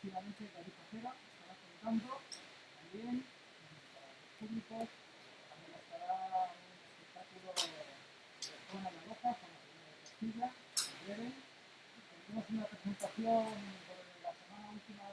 próxima noche David Ojeda estará contando también para los públicos, también estará un espectáculo de Juana la Loca con la primera de Castilla, en breve, y tendremos una presentación de la semana última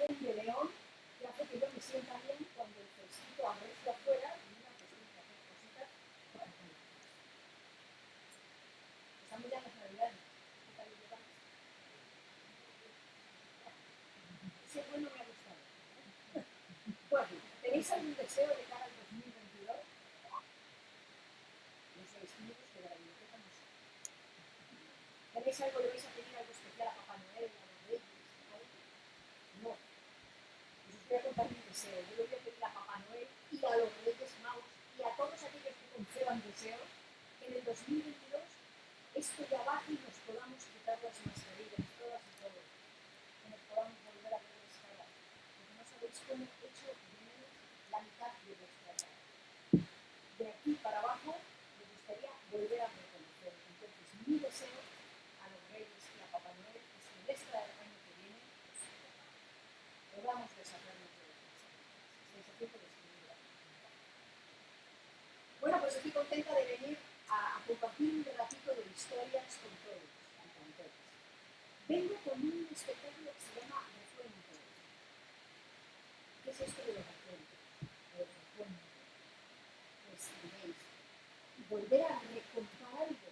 de León, que hace que yo me sienta bien cuando el fresquito arrecia afuera y una que tiene que hacer cositas para que me estamos ya en las navidades. ¿Qué tal lo llevamos? Ese bueno me ha gustado. Bueno, ¿tenéis algún deseo de cara al 2022? No sé, escribimos que de la biblioteca no sé. ¿Tenéis algo, le vais a pedir algo especial a Papá Noel, a los Reyes? No. Pues os voy a contar mi deseo. Yo le voy a pedir a Papá Noel y a los Reyes Magos y a todos aquellos que concedan deseos que en el 2022 esto ya baje y nos podamos quitar las mascarillas, todas y todos. Que nos podamos volver a ver las caras. Porque no sabéis cómo he hecho de menos la mitad de vuestra cara. De aquí para abajo me gustaría volver a reconocer. Entonces, mi deseo a los Reyes y a Papá Noel es que en este año que viene podamos deshacernos de las sensación de escribir. Bueno, pues estoy contenta de venir a compartir un ratito de historias con todos y con todas. Vengo con un espectáculo que se llama Recuento. ¿Qué es esto de los recuentos? Los recuentos. Pues diréis, volver a recontar algo.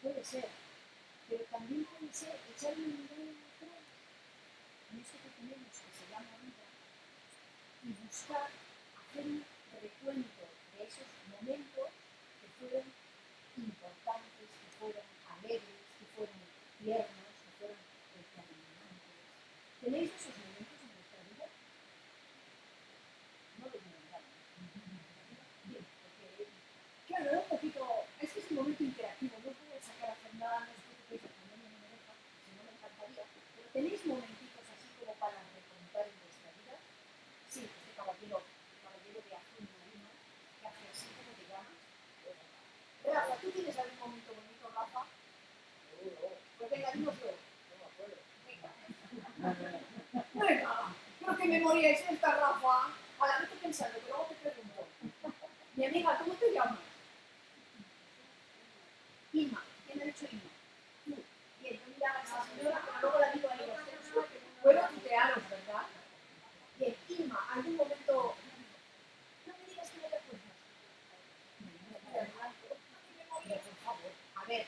Puede ser, pero también puede ser echarle un mirada atrás en esto que tenemos que se llama vida y buscar hacer un recuento de esos momentos que fueron importantes, que fueron alegres, que fueron tiernos, que fueron determinantes. ¿Tenéis esos momentos en vuestra vida? No lo digan. Bien, porque claro, era un poquito, es que es un momento interactivo, no puedo sacar a hacer nada, no os preocupéis, la pandemia no me deja, si no me encantaría, pero ¿tenéis momentitos así como para recontar en vuestra vida? Sí, este caballero de azul marino, que hace así como te llamas. Rafa, ¿tú tienes algún momento bonito, Rafa? Pues venga, dínoslo. Venga, pero qué memoria es esta, Rafa. A la vez estoy pensando, pero luego te pregunto. Mi amiga, ¿cómo te llamas? Inma. ¿Quién ha dicho Inma? Tú. Bien, yo me llamo a esa señora, pero luego la digo a los textos. Puedo tutearos, ¿verdad? Bien, Inma, ¿algún momento? No me digas que no te acuerdas. Por favor. A ver,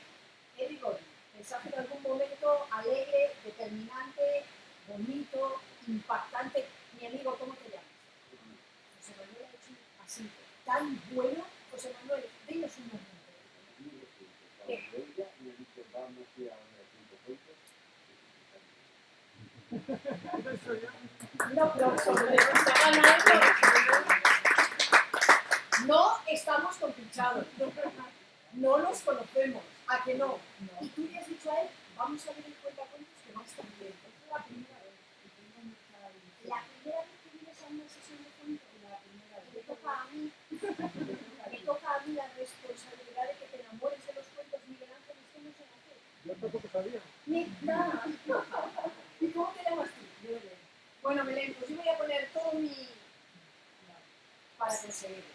everybody, pensad en algún momento alegre, determinante, bonito, impactante. Mi amigo, ¿cómo te llamas? José Manuel ha hecho así, tan bueno. José Manuel, dinos un momento. No, pero no estamos compinchados. No nos conocemos. ¿A que no? Y tú le has dicho a él, vamos a ver el cuentacuentos que va a estar bien. Esta es la primera vez. La primera vez que vienes a una sesión de cuentos, me toca a mí. Me toca a mí la responsabilidad de que te enamores de los cuentos, Miguel Ángel, esto no se hace. Yo tampoco sabía. Nada. ¿Y cómo te llamas tú? Yo, Belén. Bueno, Belén, pues yo voy a poner todo mi... para conseguirlo.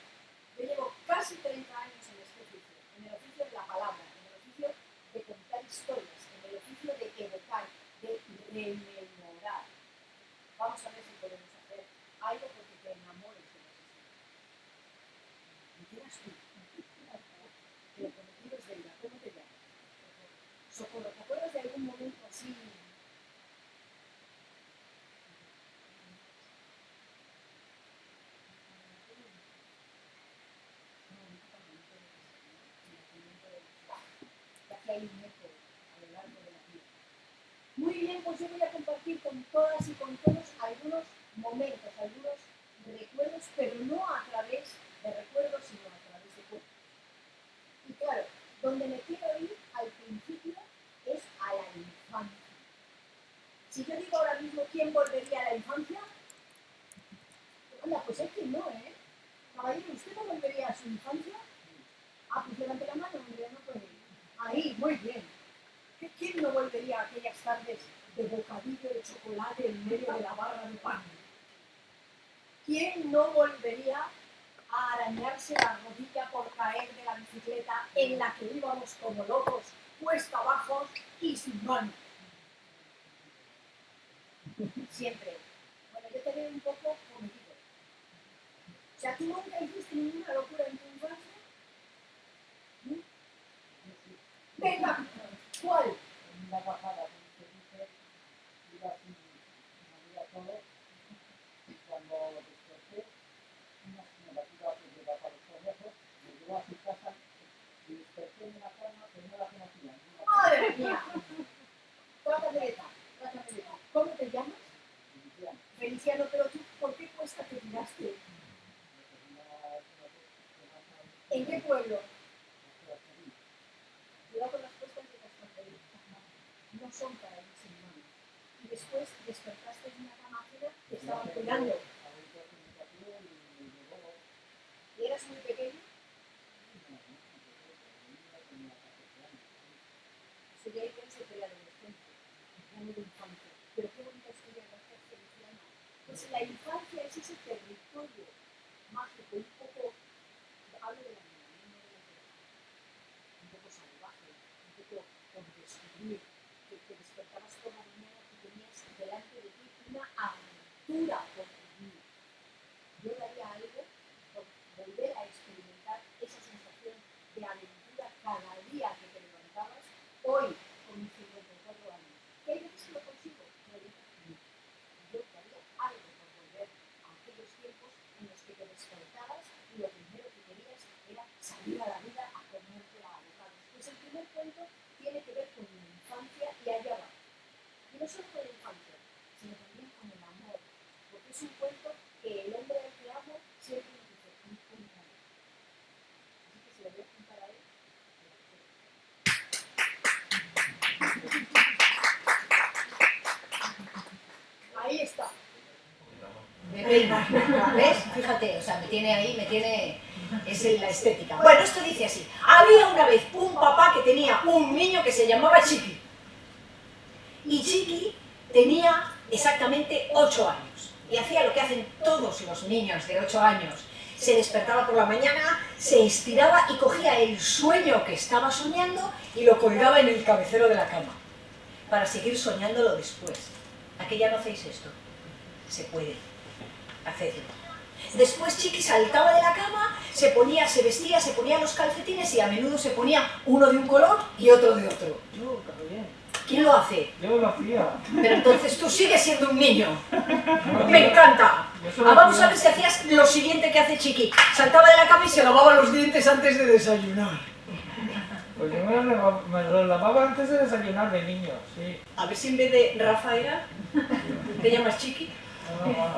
Yo llevo casi 30 años en este oficio, en el oficio de la palabra, en el oficio de contar historias, en el oficio de evocar, de rememorar. Vamos a ver si podemos hacer algo porque te enamores de los historias. ¿Me quedas tú? Te lo prometido es deuda. ¿Cómo te llamas? Socorro, ¿te acuerdas de algún momento así? Que hay un método a lo largo de la vida. Muy bien, pues yo voy a compartir con todas y con todos algunos momentos, algunos recuerdos, pero no a través de recuerdos, sino a través de cuentos. Y claro, donde me quiero ir al principio es a la infancia. Si yo digo ahora mismo quién volvería a la infancia, anda, pues es que no, ¿eh? Caballero, ¿usted no volvería a su infancia? Ah, pues levante la mano, hombre, no puede ir. Ahí, muy bien. ¿Quién no volvería a aquellas tardes de bocadillo de chocolate en medio de la barra de pan? ¿Quién no volvería a arañarse la rodilla por caer de la bicicleta en la que íbamos como locos, cuesta abajo y sin manos? Siempre. Bueno, yo te veo un poco cometido. O sea, ¿tú nunca hiciste ninguna locura en tu infancia? Venga, ¿cuál? En una bajada que dice, iba así, movía todo, y cuando desperté, una señora que lleva para los conejos, me llevó a su casa y desperté en una cama que no la conocía. ¡Madre mía! Trátame de tal. ¿Cómo te llamas? Feliciano, pero tú, ¿por qué cuesta que tiraste? ¿En qué pueblo? Cuidado con las cuestas de Castañeda. No son para irse en mano. Y después despertaste en una cama ajena que estaban cuidando. ¿Y eras muy pequeño? Eso ya es de la adolescencia, ya no de infancia. Pero qué bonita historia, gracias, Feliciano. Pues la infancia es ese territorio mágico, un poco, hablo de la niña, un poco salvaje, un poco por descubrir, que te despertabas por la mañana y tenías delante de ti una aventura por vivir. Yo daría algo por volver a experimentar esa sensación de aventura cada día que te levantabas, hoy con mis 54 años. ¿Qué hay veces que lo consigo? Yo daría algo por volver a aquellos tiempos en los que te despertabas y lo primero que querías era salir a la vida a comértela a bocados. Pues el primer cuento tiene que ver con la infancia y allá va. Y no solo con la infancia, sino también con el amor, porque es un cuento que el hombre al que amo siempre me dice, cuéntame. Así que se lo voy a contar a él. Ahí está. ¿Ves? Fíjate, o sea, me tiene ahí, es la estética. Bueno, esto dice así. Había una vez un papá que tenía un niño que se llamaba Chiqui. Y Chiqui tenía exactamente 8 años. Y hacía lo que hacen todos los niños de 8 años. Se despertaba por la mañana, se estiraba y cogía el sueño que estaba soñando y lo colgaba en el cabecero de la cama. Para seguir soñándolo después. ¿A qué ya no hacéis esto? Se puede. Hacedlo. Después Chiqui saltaba de la cama, se vestía, se ponía los calcetines y a menudo se ponía uno de un color y otro de otro. ¿Quién lo hace? Yo lo hacía. Pero entonces tú sigues siendo un niño. ¡Me encanta! Vamos a ver si hacías lo siguiente que hace Chiqui. Saltaba de la cama y se lavaba los dientes antes de desayunar. Pues yo me lo lavaba antes de desayunar de niño, sí. A ver si en vez de Rafaela te llamas Chiqui.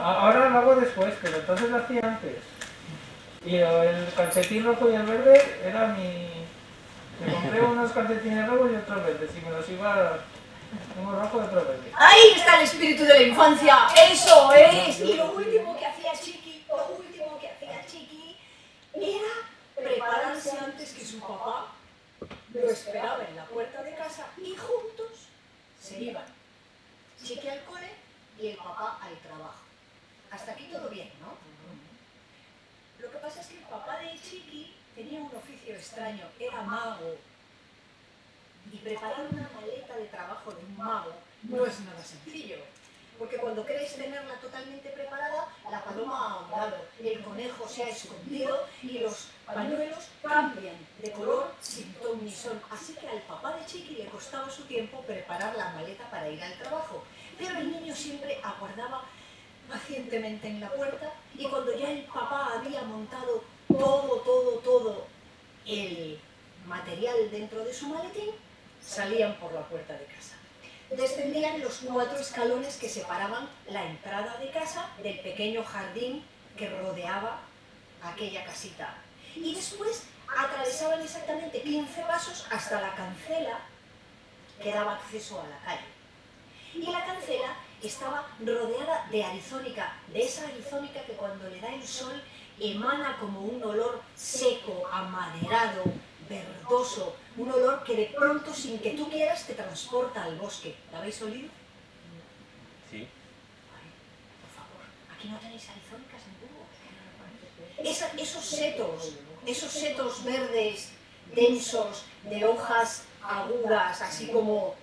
Ahora lo hago después, pero entonces lo hacía antes. Y el calcetín rojo y el verde era mi... Me compré unos calcetines rojos y otros verdes y me los iba... Uno rojo y otro verde. Ahí está el espíritu de la infancia, eso es. Y lo último que hacía Chiqui, era prepararse antes que su papá lo esperaba en la puerta de casa y juntos se iban. Chiqui al cole y el papá al trabajo. Hasta aquí todo bien, ¿no? Lo que pasa es que el papá de Chiqui tenía un oficio extraño, era mago. Y preparar una maleta de trabajo de un mago no es nada sencillo. Porque cuando queréis tenerla totalmente preparada, la paloma ha ahogado, el conejo se ha escondido y los pañuelos cambian de color sin ton ni son. Así que al papá de Chiqui le costaba su tiempo preparar la maleta para ir al trabajo. Pero el niño siempre aguardaba pacientemente en la puerta y cuando ya el papá había montado todo el material dentro de su maletín, salían por la puerta de casa. Descendían los 4 escalones que separaban la entrada de casa del pequeño jardín que rodeaba aquella casita. Y después atravesaban exactamente 15 pasos hasta la cancela que daba acceso a la calle. Y la cancela estaba rodeada de arizónica, de esa arizónica que cuando le da el sol emana como un olor seco, amaderado, verdoso, un olor que de pronto, sin que tú quieras, te transporta al bosque. ¿La habéis olido? Sí. Ay, por favor, aquí no tenéis arizónicas en Burgos. Esos setos verdes, densos, de hojas agudas, así como...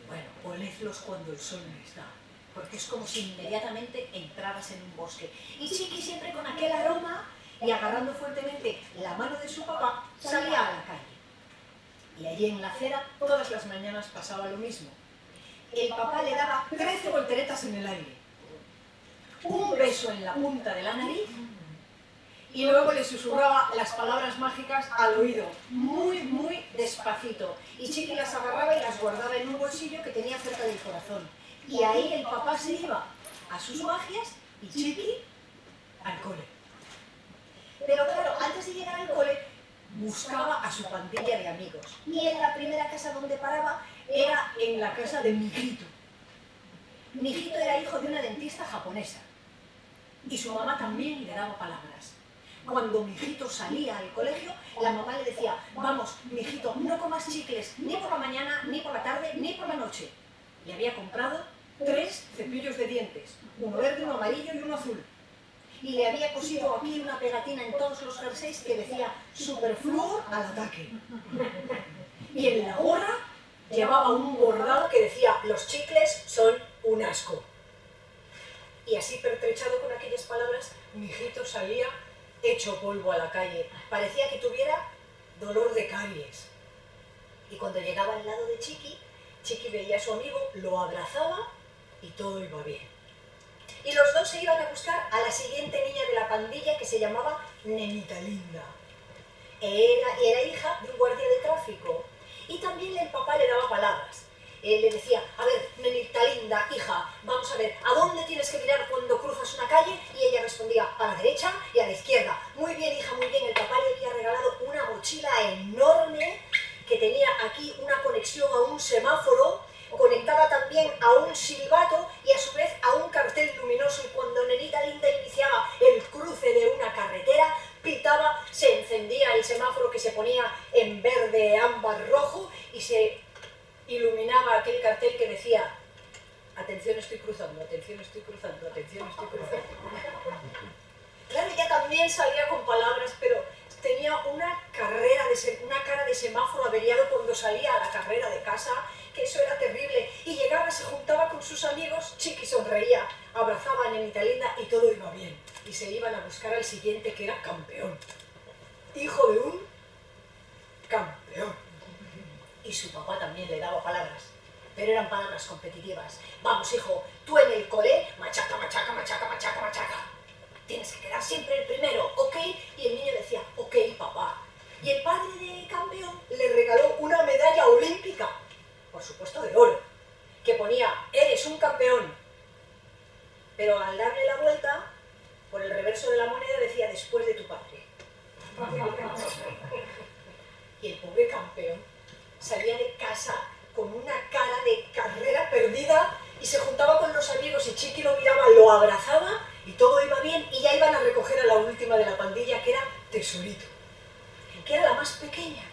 Bueno, oledlos cuando el sol les da, porque es como si inmediatamente entraras en un bosque. Y Chiqui siempre con aquel aroma y agarrando fuertemente la mano de su papá, salía a la calle. Y allí en la acera todas las mañanas pasaba lo mismo. El papá le daba 13 volteretas en el aire, un beso en la punta de la nariz y luego le susurraba las palabras mágicas al oído, muy despacito. Y Chiqui las agarraba y las guardaba en un bolsillo que tenía cerca del corazón. Y ahí el papá se iba a sus magias y Chiqui al cole. Pero claro, antes de llegar al cole, buscaba a su pandilla de amigos. Y en la primera casa donde paraba era en la casa de Mijito. Mijito era hijo de una dentista japonesa. Y su mamá también le daba palabras. Cuando Mijito salía al colegio, la mamá le decía: vamos, Mijito, no comas chicles, ni por la mañana, ni por la tarde, ni por la noche. Le había comprado 3 cepillos de dientes, uno verde, uno amarillo y uno azul. Y le había cosido aquí una pegatina en todos los jerseys que decía Superfluor al ataque. Y en la gorra llevaba un bordado que decía: los chicles son un asco. Y así, pertrechado con aquellas palabras, Mijito salía hecho polvo a la calle. Parecía que tuviera dolor de caries. Y cuando llegaba al lado de Chiqui, Chiqui veía a su amigo, lo abrazaba y todo iba bien. Y los dos se iban a buscar a la siguiente niña de la pandilla que se llamaba Nenita Linda. Era hija de un guardia de tráfico. Y también el papá le daba palabras. Le decía: a ver, Nenita Linda, hija, vamos a ver, ¿a dónde tienes que mirar cuando cruzas una calle? Y ella respondía: a la derecha y a la izquierda. Muy bien, hija, muy bien. El papá le había regalado una mochila enorme que tenía aquí una conexión a un semáforo, conectada también a un silbato y a su vez a un cartel luminoso. Y cuando Nenita Linda iniciaba el cruce de una carretera, pitaba, se encendía el semáforo que se ponía en verde, ámbar, rojo y se iluminaba aquel cartel que decía: atención, estoy cruzando, atención, estoy cruzando, atención, estoy cruzando. Claro, ella también salía con palabras, pero tenía una cara de semáforo averiado cuando salía a la carrera de casa, que eso era terrible. Y llegaba, se juntaba con sus amigos, Chiqui sonreía, abrazaba a Nenita Linda y todo iba bien. Y se iban a buscar al siguiente, que era campeón. Hijo de un campeón. Y su papá también le daba palabras, pero eran palabras competitivas. Vamos, hijo, tú en el cole, machaca, machaca, machaca, machaca, machaca. Tienes que quedar siempre el primero, ¿ok? Y el niño decía: ok, papá. Y el padre de campeón le regaló un campeón. Pero al darle la vuelta, por el reverso de la moneda decía después de tu padre. Y el pobre campeón salía de casa con una cara de carrera perdida y se juntaba con los amigos y Chiqui lo miraba, lo abrazaba y todo iba bien y ya iban a recoger a la última de la pandilla, que era Tesorito, que era la más pequeña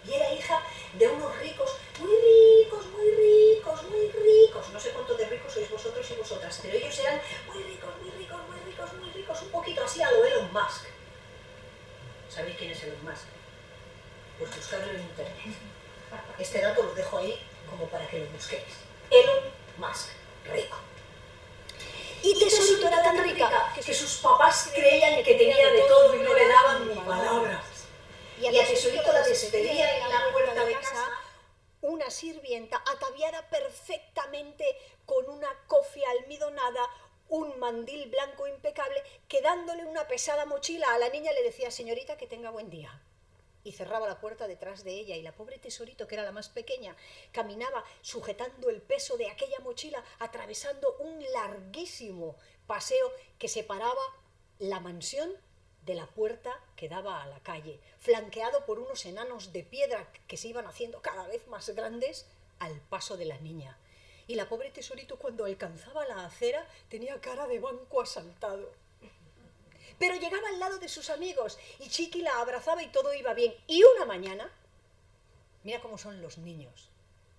y era hija de unos ricos, muy ricos, muy ricos, muy ricos. No sé cuántos de ricos sois vosotros y vosotras, pero ellos eran muy ricos, muy ricos, muy ricos, muy ricos, un poquito así a lo Elon Musk. ¿Sabéis quién es Elon Musk? Pues buscarlo en internet. Este dato lo dejo ahí como para que lo busquéis. Elon Musk, rico. Y Tesorito era tan rica que sus papás creían que tenía de todo y no le daban ni palabras. Y a Tesorito la despedía en la puerta de casa una sirvienta ataviada perfectamente con una cofia almidonada, un mandil blanco impecable, que dándole una pesada mochila a la niña le decía: señorita, que tenga buen día. Y cerraba la puerta detrás de ella, y la pobre Tesorito, que era la más pequeña, caminaba sujetando el peso de aquella mochila, atravesando un larguísimo paseo que separaba la mansión de la puerta que daba a la calle, flanqueado por unos enanos de piedra que se iban haciendo cada vez más grandes al paso de la niña. Y la pobre Tesorito, cuando alcanzaba la acera, tenía cara de banco asaltado. Pero llegaba al lado de sus amigos y Chiqui la abrazaba y todo iba bien. Y una mañana, mira cómo son los niños,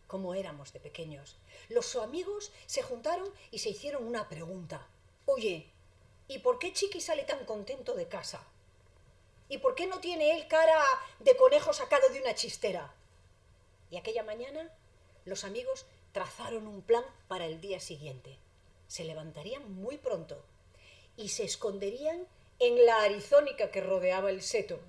cómo éramos de pequeños, los amigos se juntaron y se hicieron una pregunta. Oye, ¿y por qué Chiqui sale tan contento de casa? ¿Y por qué no tiene él cara de conejo sacado de una chistera? Y aquella mañana los amigos trazaron un plan para el día siguiente. Se levantarían muy pronto y se esconderían en la arizónica que rodeaba el seto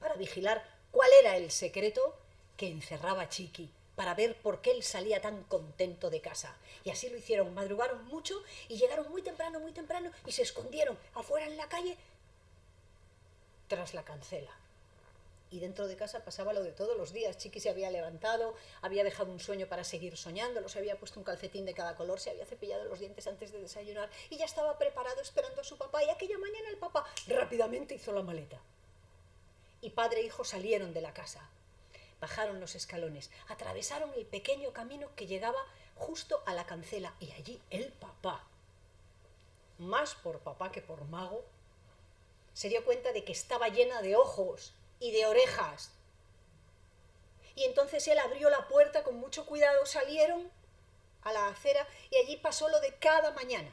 para vigilar cuál era el secreto que encerraba a Chiqui, para ver por qué él salía tan contento de casa. Y así lo hicieron, madrugaron mucho y llegaron muy temprano y se escondieron afuera en la calle tras la cancela. Y dentro de casa pasaba lo de todos los días. Chiqui se había levantado, había dejado un sueño para seguir soñando, se había puesto un calcetín de cada color, se había cepillado los dientes antes de desayunar y ya estaba preparado esperando a su papá. Y aquella mañana el papá rápidamente hizo la maleta. Y padre e hijo salieron de la casa, bajaron los escalones, atravesaron el pequeño camino que llegaba justo a la cancela. Y allí el papá, más por papá que por mago, se dio cuenta de que estaba llena de ojos y de orejas. Y entonces él abrió la puerta con mucho cuidado, salieron a la acera y allí pasó lo de cada mañana.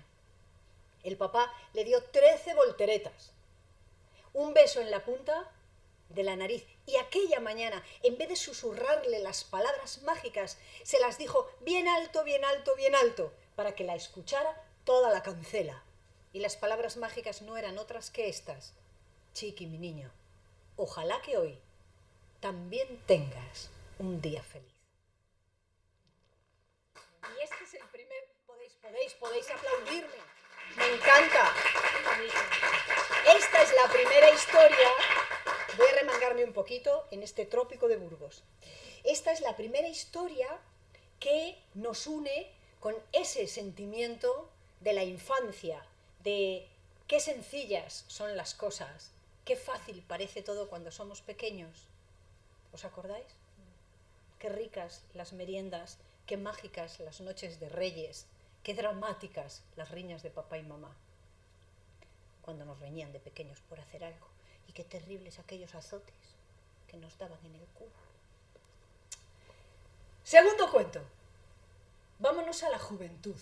El papá le dio 13 volteretas, un beso en la punta de la nariz, y aquella mañana, en vez de susurrarle las palabras mágicas, se las dijo bien alto, bien alto, bien alto, para que la escuchara toda la cancela. Y las palabras mágicas no eran otras que estas: Chiqui, mi niño, ojalá que hoy también tengas un día feliz. Y este es el primer... Podéis aplaudirme. Me encanta. Esta es la primera historia. Voy a remangarme un poquito en este trópico de Burgos. Esta es la primera historia que nos une con ese sentimiento de la infancia, de qué sencillas son las cosas, qué fácil parece todo cuando somos pequeños. ¿Os acordáis? Qué ricas las meriendas, qué mágicas las noches de Reyes, qué dramáticas las riñas de papá y mamá cuando nos reñían de pequeños por hacer algo, y qué terribles aquellos azotes que nos daban en el culo. Segundo cuento. Vámonos a la juventud.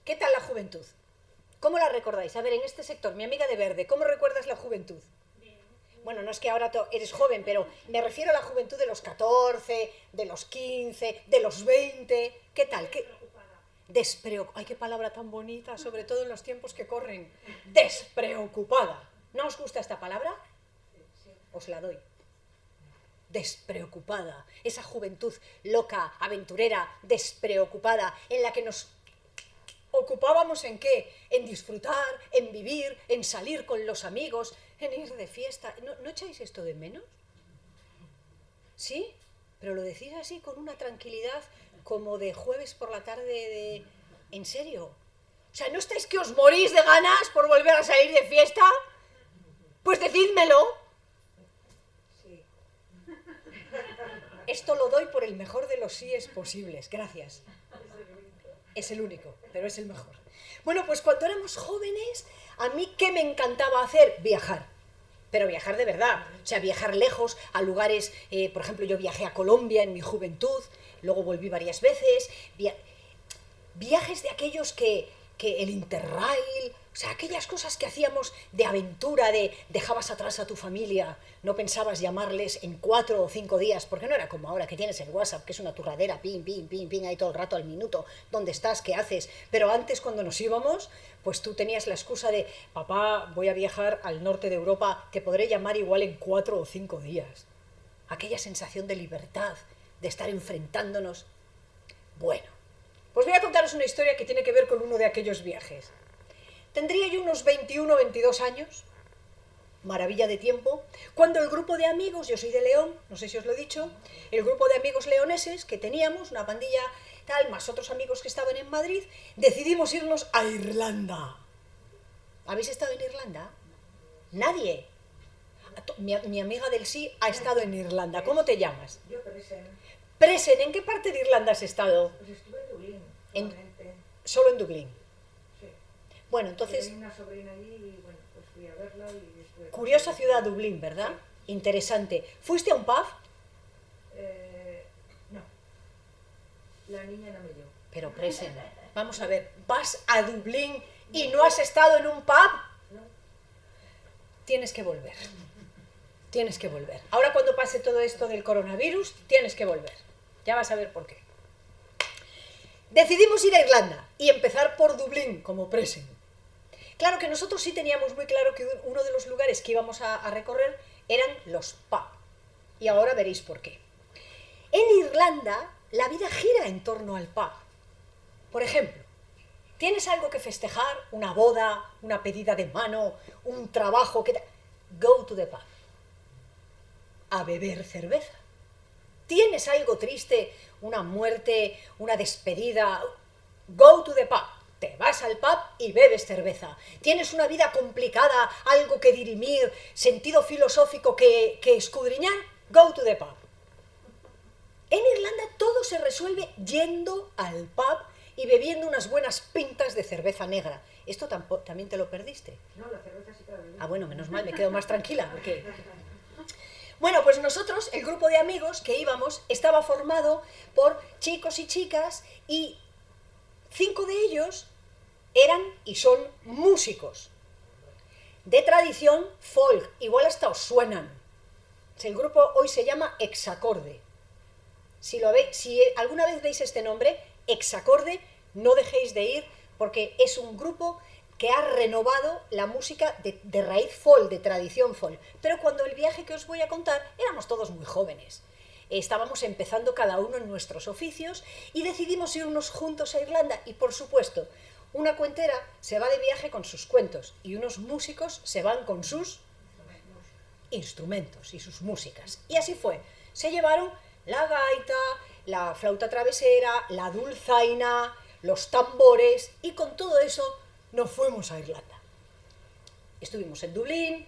¿Qué tal la juventud? ¿Cómo la recordáis? A ver, en este sector, mi amiga de verde, ¿cómo recuerdas la juventud? Bien. Bueno, no es que ahora eres joven, pero me refiero a la juventud de los 14, de los 15, de los 20. ¿Qué tal? Despreocupada. Ay, qué palabra tan bonita, sobre todo en los tiempos que corren. Despreocupada. ¿No os gusta esta palabra? Os la doy. Despreocupada. Esa juventud loca, aventurera, despreocupada, en la que nos ocupábamos ¿en qué? En disfrutar, en vivir, en salir con los amigos, en ir de fiesta. ¿No echáis esto de menos? ¿Sí? Pero lo decís así con una tranquilidad como de jueves por la tarde de... ¿En serio? O sea, ¿no estáis que os morís de ganas por volver a salir de fiesta? Pues decídmelo. Sí. Esto lo doy por el mejor de los síes posibles, gracias. Es el único, pero es el mejor. Bueno, pues cuando éramos jóvenes, a mí ¿qué me encantaba hacer? Viajar. Pero viajar de verdad, o sea, viajar lejos a lugares, por ejemplo, yo viajé a Colombia en mi juventud, luego volví varias veces, viajes de aquellos que el Interrail, o sea, aquellas cosas que hacíamos de aventura, de dejabas atrás a tu familia, no pensabas llamarles en 4 o 5 días, porque no era como ahora que tienes el WhatsApp, que es una turradera, pin, pin, pin, pin, ahí todo el rato al minuto, ¿dónde estás? ¿Qué haces? Pero antes cuando nos íbamos, pues tú tenías la excusa de, papá, voy a viajar al norte de Europa, te podré llamar igual en 4 o 5 días. Aquella sensación de libertad, de estar enfrentándonos. Bueno, pues voy a contaros una historia que tiene que ver con uno de aquellos viajes. Tendría yo unos 21 o 22 años, maravilla de tiempo, cuando el grupo de amigos, yo soy de León, no sé si os lo he dicho, el grupo de amigos leoneses que teníamos, una pandilla tal, más otros amigos que estaban en Madrid, decidimos irnos a Irlanda. ¿Habéis estado en Irlanda? Nadie. Mi amiga del sí ha estado en Irlanda. ¿Cómo te llamas? Yo Presen. Presen, ¿en qué parte de Irlanda has estado? Pues estuve en Dublín, En- solamente. Solo en Dublín. Sí. Bueno, entonces, Tenía una sobrina allí y bueno, pues fui a verla y después... curiosa ciudad Dublín, ¿verdad? Interesante. ¿Fuiste a un pub? No. La niña no me llevó. Pero Presen, vamos a ver, ¿vas a Dublín y no has estado en un pub? ¿No? Tienes que volver. Tienes que volver. Ahora cuando pase todo esto del coronavirus, tienes que volver. Ya vas a ver por qué. Decidimos ir a Irlanda y empezar por Dublín, como Presen. Claro que nosotros sí teníamos muy claro que uno de los lugares que íbamos a recorrer eran los pub. Y ahora veréis por qué. En Irlanda, la vida gira en torno al pub. Por ejemplo, tienes algo que festejar, una boda, una pedida de mano, un trabajo, go to the pub. A beber cerveza. ¿Tienes algo triste, una muerte, una despedida? Go to the pub. Te vas al pub y bebes cerveza. ¿Tienes una vida complicada, algo que dirimir, sentido filosófico que escudriñar? Go to the pub. En Irlanda todo se resuelve yendo al pub y bebiendo unas buenas pintas de cerveza negra. ¿Esto también te lo perdiste? No, la cerveza sí que la bebí. Ah, bueno, menos mal, me quedo más tranquila, porque... Bueno, pues nosotros, el grupo de amigos que íbamos, estaba formado por chicos y chicas y 5 de ellos eran y son músicos de tradición folk, igual hasta os suenan. El grupo hoy se llama Hexacorde. Si alguna vez veis este nombre, Hexacorde, no dejéis de ir porque es un grupo que ha renovado la música de raíz folk, de tradición folk. Pero cuando el viaje que os voy a contar, éramos todos muy jóvenes. Estábamos empezando cada uno en nuestros oficios y decidimos irnos juntos a Irlanda. Y por supuesto, una cuentera se va de viaje con sus cuentos y unos músicos se van con sus instrumentos y sus músicas. Y así fue. Se llevaron la gaita, la flauta travesera, la dulzaina, los tambores y con todo eso nos fuimos a Irlanda. Estuvimos en Dublín,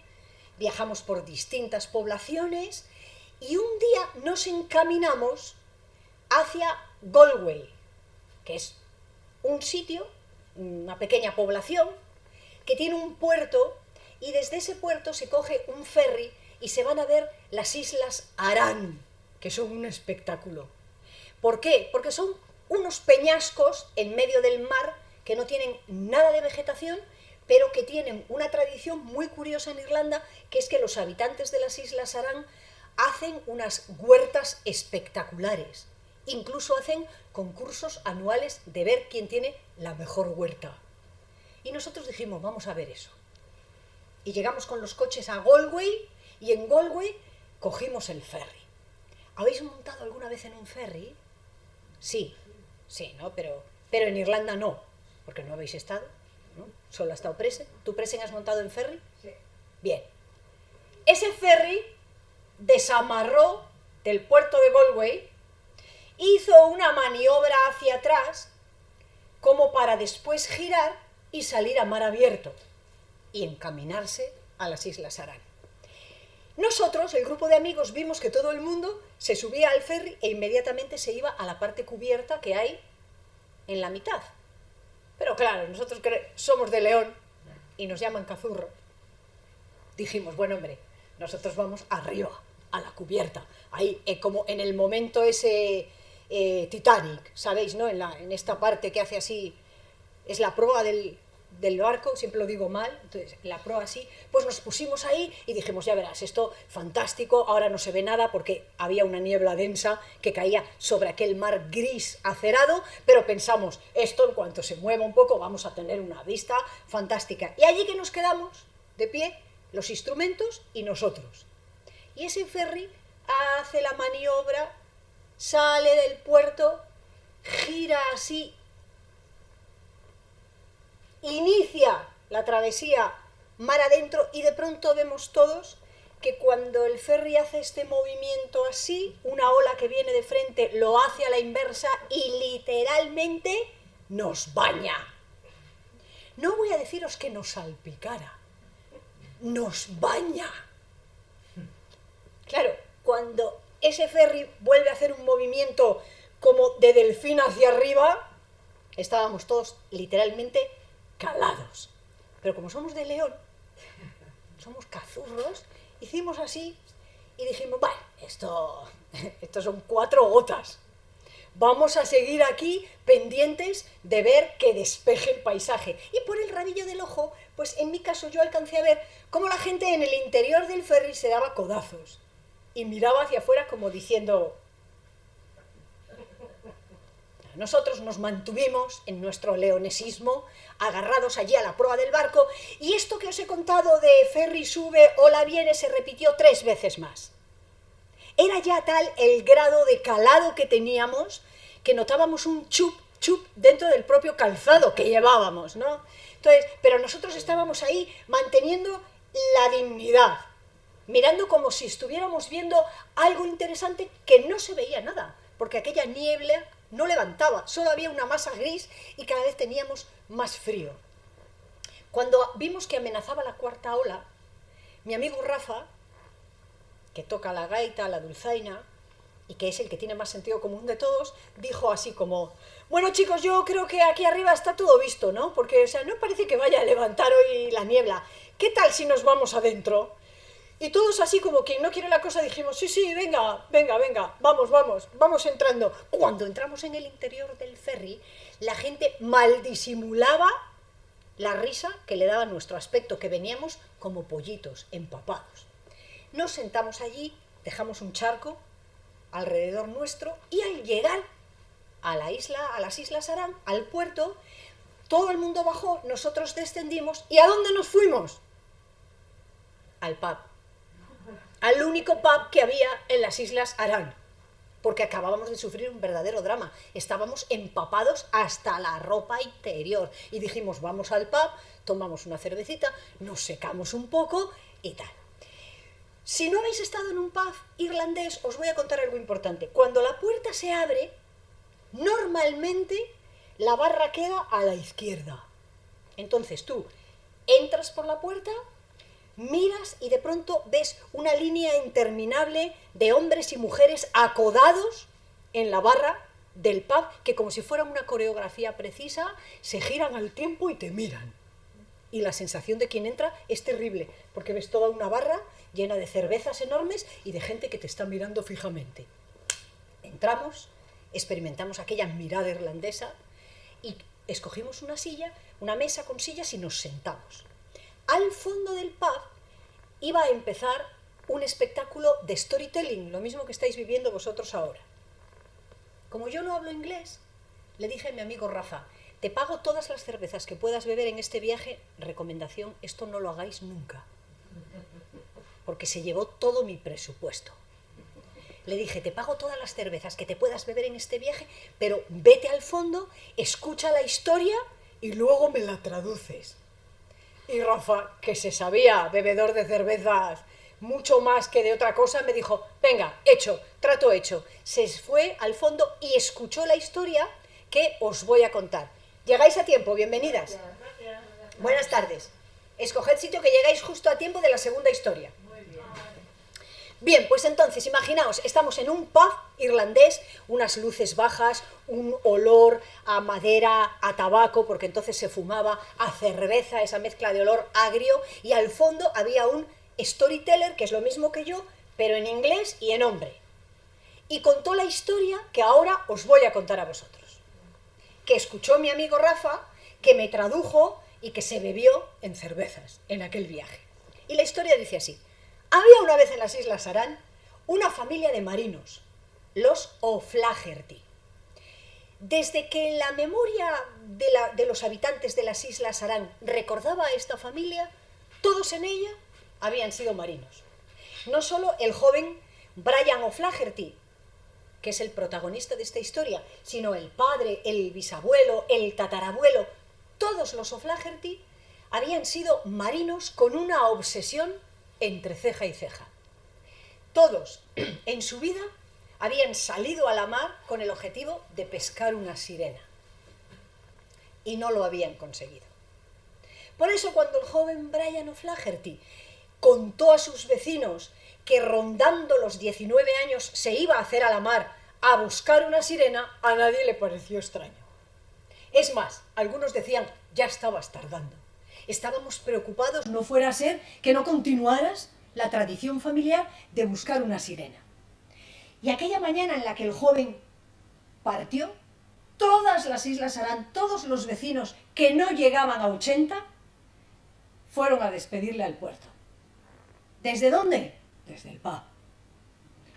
viajamos por distintas poblaciones y un día nos encaminamos hacia Galway, que es un sitio, una pequeña población, que tiene un puerto y desde ese puerto se coge un ferry y se van a ver las Islas Aran, que son un espectáculo. ¿Por qué? Porque son unos peñascos en medio del mar que no tienen nada de vegetación, pero que tienen una tradición muy curiosa en Irlanda, que es que los habitantes de las Islas Aran hacen unas huertas espectaculares. Incluso hacen concursos anuales de ver quién tiene la mejor huerta. Y nosotros dijimos, vamos a ver eso. Y llegamos con los coches a Galway, y en Galway cogimos el ferry. ¿Habéis montado alguna vez en un ferry? Sí, ¿no? Pero en Irlanda no, porque no habéis estado, ¿no? Solo ha estado Presen. ¿Tú, Presen, has montado en ferry? Sí. Bien. Ese ferry desamarró del puerto de Galway hizo una maniobra hacia atrás como para después girar y salir a mar abierto y encaminarse a las Islas Aran. Nosotros, el grupo de amigos, vimos que todo el mundo se subía al ferry e inmediatamente se iba a la parte cubierta que hay en la mitad. Pero claro, nosotros somos de León y nos llaman cazurro. Dijimos, bueno, hombre, nosotros vamos arriba, a la cubierta, ahí, como en el momento ese Titanic, ¿sabéis, no? En esta parte que hace así, es la proa del barco, siempre lo digo mal, entonces la proa así, pues nos pusimos ahí y dijimos, ya verás, esto fantástico, ahora no se ve nada porque había una niebla densa que caía sobre aquel mar gris acerado, pero pensamos, esto en cuanto se mueva un poco vamos a tener una vista fantástica. Y allí que nos quedamos, de pie, los instrumentos y nosotros. Y ese ferry hace la maniobra, sale del puerto, gira así, inicia la travesía mar adentro y de pronto vemos todos que cuando el ferry hace este movimiento así, una ola que viene de frente lo hace a la inversa y literalmente nos baña. No voy a deciros que nos salpicara, nos baña. Claro, cuando ese ferry vuelve a hacer un movimiento como de delfín hacia arriba, estábamos todos literalmente calados. Pero como somos de León, somos cazurros, hicimos así y dijimos, vale, esto son 4 gotas. Vamos a seguir aquí pendientes de ver que despeje el paisaje. Y por el rabillo del ojo, pues en mi caso yo alcancé a ver cómo la gente en el interior del ferry se daba codazos y miraba hacia afuera como diciendo... Nosotros nos mantuvimos en nuestro leonesismo, agarrados allí a la proa del barco, y esto que os he contado de ferry sube, ola viene, se repitió 3 veces más. Era ya tal el grado de calado que teníamos que notábamos un chup, chup dentro del propio calzado que llevábamos, ¿no? Entonces, pero nosotros estábamos ahí manteniendo la dignidad, mirando como si estuviéramos viendo algo interesante que no se veía nada, porque aquella niebla no levantaba, solo había una masa gris y cada vez teníamos más frío. Cuando vimos que amenazaba la 4ª ola, mi amigo Rafa, que toca la gaita, la dulzaina, y que es el que tiene más sentido común de todos, dijo así como, bueno chicos, yo creo que aquí arriba está todo visto, ¿no? Porque, o sea, no parece que vaya a levantar hoy la niebla. ¿Qué tal si nos vamos adentro? Y todos así como quien no quiere la cosa dijimos, sí, venga, vamos entrando. Cuando entramos en el interior del ferry, la gente mal disimulaba la risa que le daba nuestro aspecto, que veníamos como pollitos, empapados. Nos sentamos allí, dejamos un charco alrededor nuestro y al llegar a las Islas Aran, al puerto, todo el mundo bajó, nosotros descendimos. ¿Y a dónde nos fuimos? Al pub. Al único pub que había en las Islas Aran, porque acabábamos de sufrir un verdadero drama. Estábamos empapados hasta la ropa interior y dijimos, vamos al pub, tomamos una cervecita, nos secamos un poco y tal. Si no habéis estado en un pub irlandés, os voy a contar algo importante. Cuando la puerta se abre, normalmente la barra queda a la izquierda. Entonces tú entras por la puerta, miras y de pronto ves una línea interminable de hombres y mujeres acodados en la barra del pub que como si fuera una coreografía precisa se giran al tiempo y te miran. Y la sensación de quien entra es terrible, porque ves toda una barra llena de cervezas enormes y de gente que te está mirando fijamente. Entramos, experimentamos aquella mirada irlandesa y escogimos una silla, una mesa con sillas y nos sentamos. Al fondo del pub iba a empezar un espectáculo de storytelling, lo mismo que estáis viviendo vosotros ahora. Como yo no hablo inglés, le dije a mi amigo Rafa, te pago todas las cervezas que puedas beber en este viaje, recomendación, esto no lo hagáis nunca, porque se llevó todo mi presupuesto. Le dije, te pago todas las cervezas que te puedas beber en este viaje, pero vete al fondo, escucha la historia y luego me la traduces. Y Rafa, que se sabía, bebedor de cervezas, mucho más que de otra cosa, me dijo, venga, hecho, trato hecho. Se fue al fondo y escuchó la historia que os voy a contar. Llegáis a tiempo, bienvenidas. Buenas tardes. Escoged sitio que llegáis justo a tiempo de la segunda historia. Bien, pues entonces, imaginaos, estamos en un pub irlandés, unas luces bajas, un olor a madera, a tabaco, porque entonces se fumaba, a cerveza, esa mezcla de olor agrio, y al fondo había un storyteller, que es lo mismo que yo, pero en inglés y en hombre. Y contó la historia que ahora os voy a contar a vosotros. Que escuchó mi amigo Rafa, que me tradujo y que se bebió en cervezas en aquel viaje. Y la historia dice así. Había una vez en las Islas Aran una familia de marinos, los O'Flaherty. Desde que la memoria de los habitantes de las Islas Aran recordaba a esta familia, todos en ella habían sido marinos. No solo el joven Brian O'Flaherty, que es el protagonista de esta historia, sino el padre, el bisabuelo, el tatarabuelo, todos los O'Flaherty habían sido marinos con una obsesión entre ceja y ceja. Todos en su vida habían salido a la mar con el objetivo de pescar una sirena y no lo habían conseguido. Por eso cuando el joven Brian O'Flaherty contó a sus vecinos que rondando los 19 años se iba a hacer a la mar a buscar una sirena, a nadie le pareció extraño. Es más, algunos decían, ya estabas tardando. Estábamos preocupados, no fuera a ser que no continuaras la tradición familiar de buscar una sirena. Y aquella mañana en la que el joven partió, todas las Islas Aran, todos los vecinos que no llegaban a 80, fueron a despedirle al puerto. ¿Desde dónde? Desde el pub.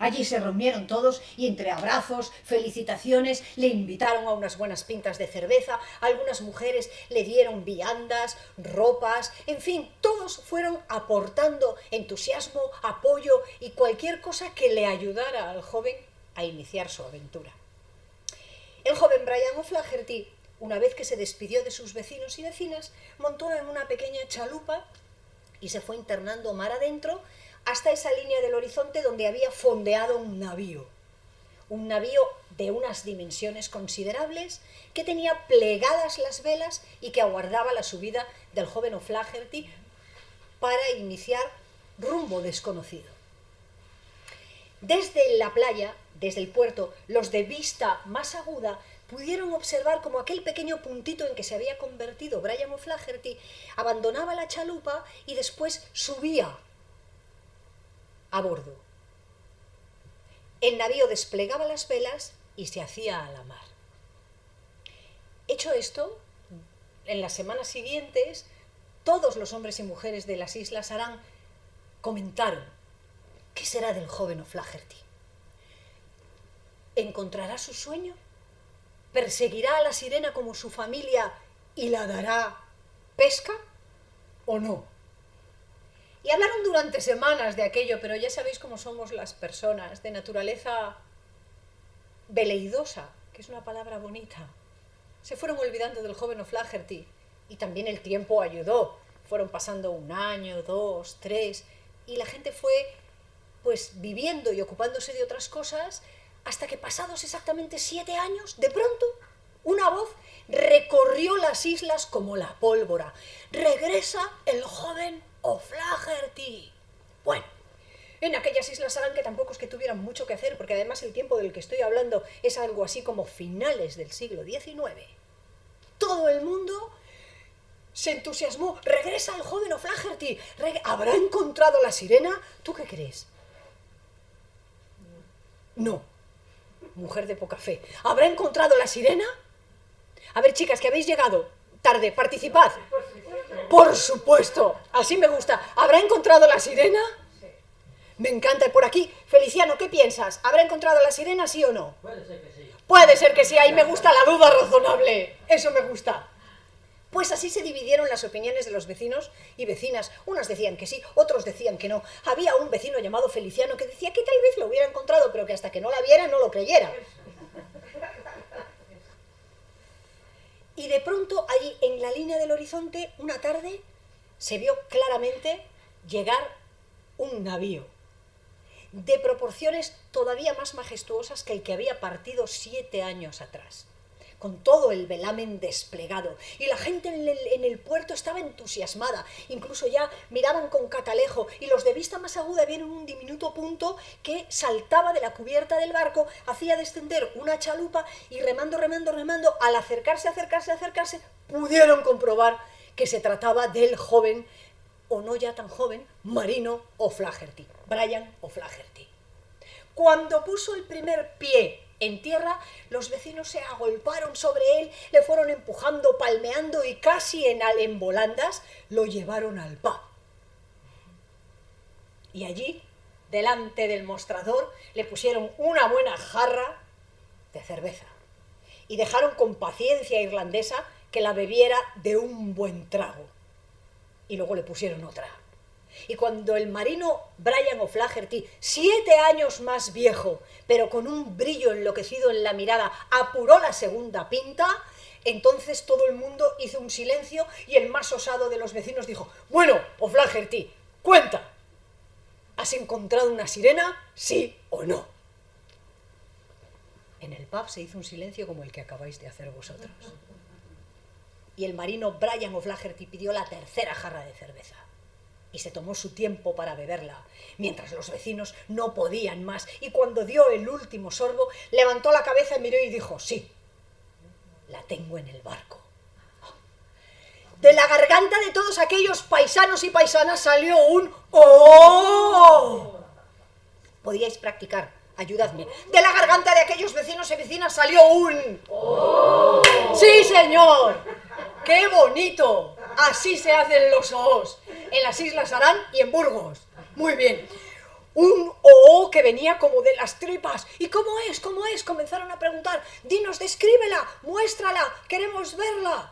Allí se reunieron todos y entre abrazos, felicitaciones, le invitaron a unas buenas pintas de cerveza, algunas mujeres le dieron viandas, ropas, en fin, todos fueron aportando entusiasmo, apoyo y cualquier cosa que le ayudara al joven a iniciar su aventura. El joven Brian O'Flaherty, una vez que se despidió de sus vecinos y vecinas, montó en una pequeña chalupa y se fue internando mar adentro hasta esa línea del horizonte donde había fondeado un navío de unas dimensiones considerables que tenía plegadas las velas y que aguardaba la subida del joven O'Flaherty para iniciar rumbo desconocido. Desde la playa, desde el puerto, los de vista más aguda pudieron observar como aquel pequeño puntito en que se había convertido Brian O'Flaherty abandonaba la chalupa y después subía a bordo. El navío desplegaba las velas y se hacía a la mar. Hecho esto, en las semanas siguientes, todos los hombres y mujeres de las Islas Aran comentaron: ¿qué será del joven O'Flaherty? ¿Encontrará su sueño? ¿Perseguirá a la sirena como su familia y la dará pesca o no? Y hablaron durante semanas de aquello, pero ya sabéis cómo somos las personas, de naturaleza veleidosa, que es una palabra bonita. Se fueron olvidando del joven O'Flaherty y también el tiempo ayudó. Fueron pasando 1 año, 2, 3 y la gente fue pues viviendo y ocupándose de otras cosas hasta que pasados exactamente 7 años, de pronto, una voz recorrió las islas como la pólvora. ¡Regresa el joven O'Flaherty! Bueno, en aquellas Islas Aran que tampoco es que tuvieran mucho que hacer, porque además el tiempo del que estoy hablando es algo así como finales del siglo XIX. Todo el mundo se entusiasmó. ¡Regresa el joven O'Flaherty! ¿Habrá encontrado la sirena? ¿Tú qué crees? No. Mujer de poca fe. ¿Habrá encontrado la sirena? A ver, chicas, que habéis llegado tarde, participad. Por supuesto, así me gusta. ¿Habrá encontrado la sirena? Me encanta. Por aquí, Feliciano, ¿qué piensas? ¿Habrá encontrado la sirena, sí o no? Puede ser que sí. Puede ser que sí, ahí me gusta la duda razonable. Eso me gusta. Pues así se dividieron las opiniones de los vecinos y vecinas. Unas decían que sí, otros decían que no. Había un vecino llamado Feliciano que decía que tal vez lo hubiera encontrado, pero que hasta que no la viera no lo creyera. Y de pronto, allí en la línea del horizonte, una tarde, se vio claramente llegar un navío, de proporciones todavía más majestuosas que el que había partido 7 años atrás, con todo el velamen desplegado, y la gente en el puerto estaba entusiasmada, incluso ya miraban con catalejo, y los de vista más aguda vieron un diminuto punto que saltaba de la cubierta del barco, hacía descender una chalupa, y remando, al acercarse, pudieron comprobar que se trataba del joven, o no ya tan joven, Marino O'Flaherty, Brian O'Flaherty. Cuando puso el primer pie en tierra, los vecinos se agolparon sobre él, le fueron empujando, palmeando y casi en volandas lo llevaron al pub. Y allí, delante del mostrador, le pusieron una buena jarra de cerveza y dejaron con paciencia irlandesa que la bebiera de un buen trago. Y luego le pusieron otra. Y cuando el marino Brian O'Flaherty, 7 años más viejo, pero con un brillo enloquecido en la mirada, apuró la segunda pinta, entonces todo el mundo hizo un silencio y el más osado de los vecinos dijo: bueno, O'Flaherty, cuenta, ¿has encontrado una sirena, sí o no? En el pub se hizo un silencio como el que acabáis de hacer vosotros. Y el marino Brian O'Flaherty pidió la tercera jarra de cerveza. Y se tomó su tiempo para beberla, mientras los vecinos no podían más. Y cuando dio el último sorbo, levantó la cabeza, miró y dijo: sí, la tengo en el barco. De la garganta de todos aquellos paisanos y paisanas salió un ¡oh! Podíais practicar, ayudadme. De la garganta de aquellos vecinos y vecinas salió un ¡oh! ¡Sí, señor! ¡Qué bonito! Así se hacen los ohos en las Islas Aran y en Burgos. Muy bien. Un oh que venía como de las tripas. ¿Y cómo es? ¿Cómo es? Comenzaron a preguntar. Dinos, descríbela, muéstrala, queremos verla.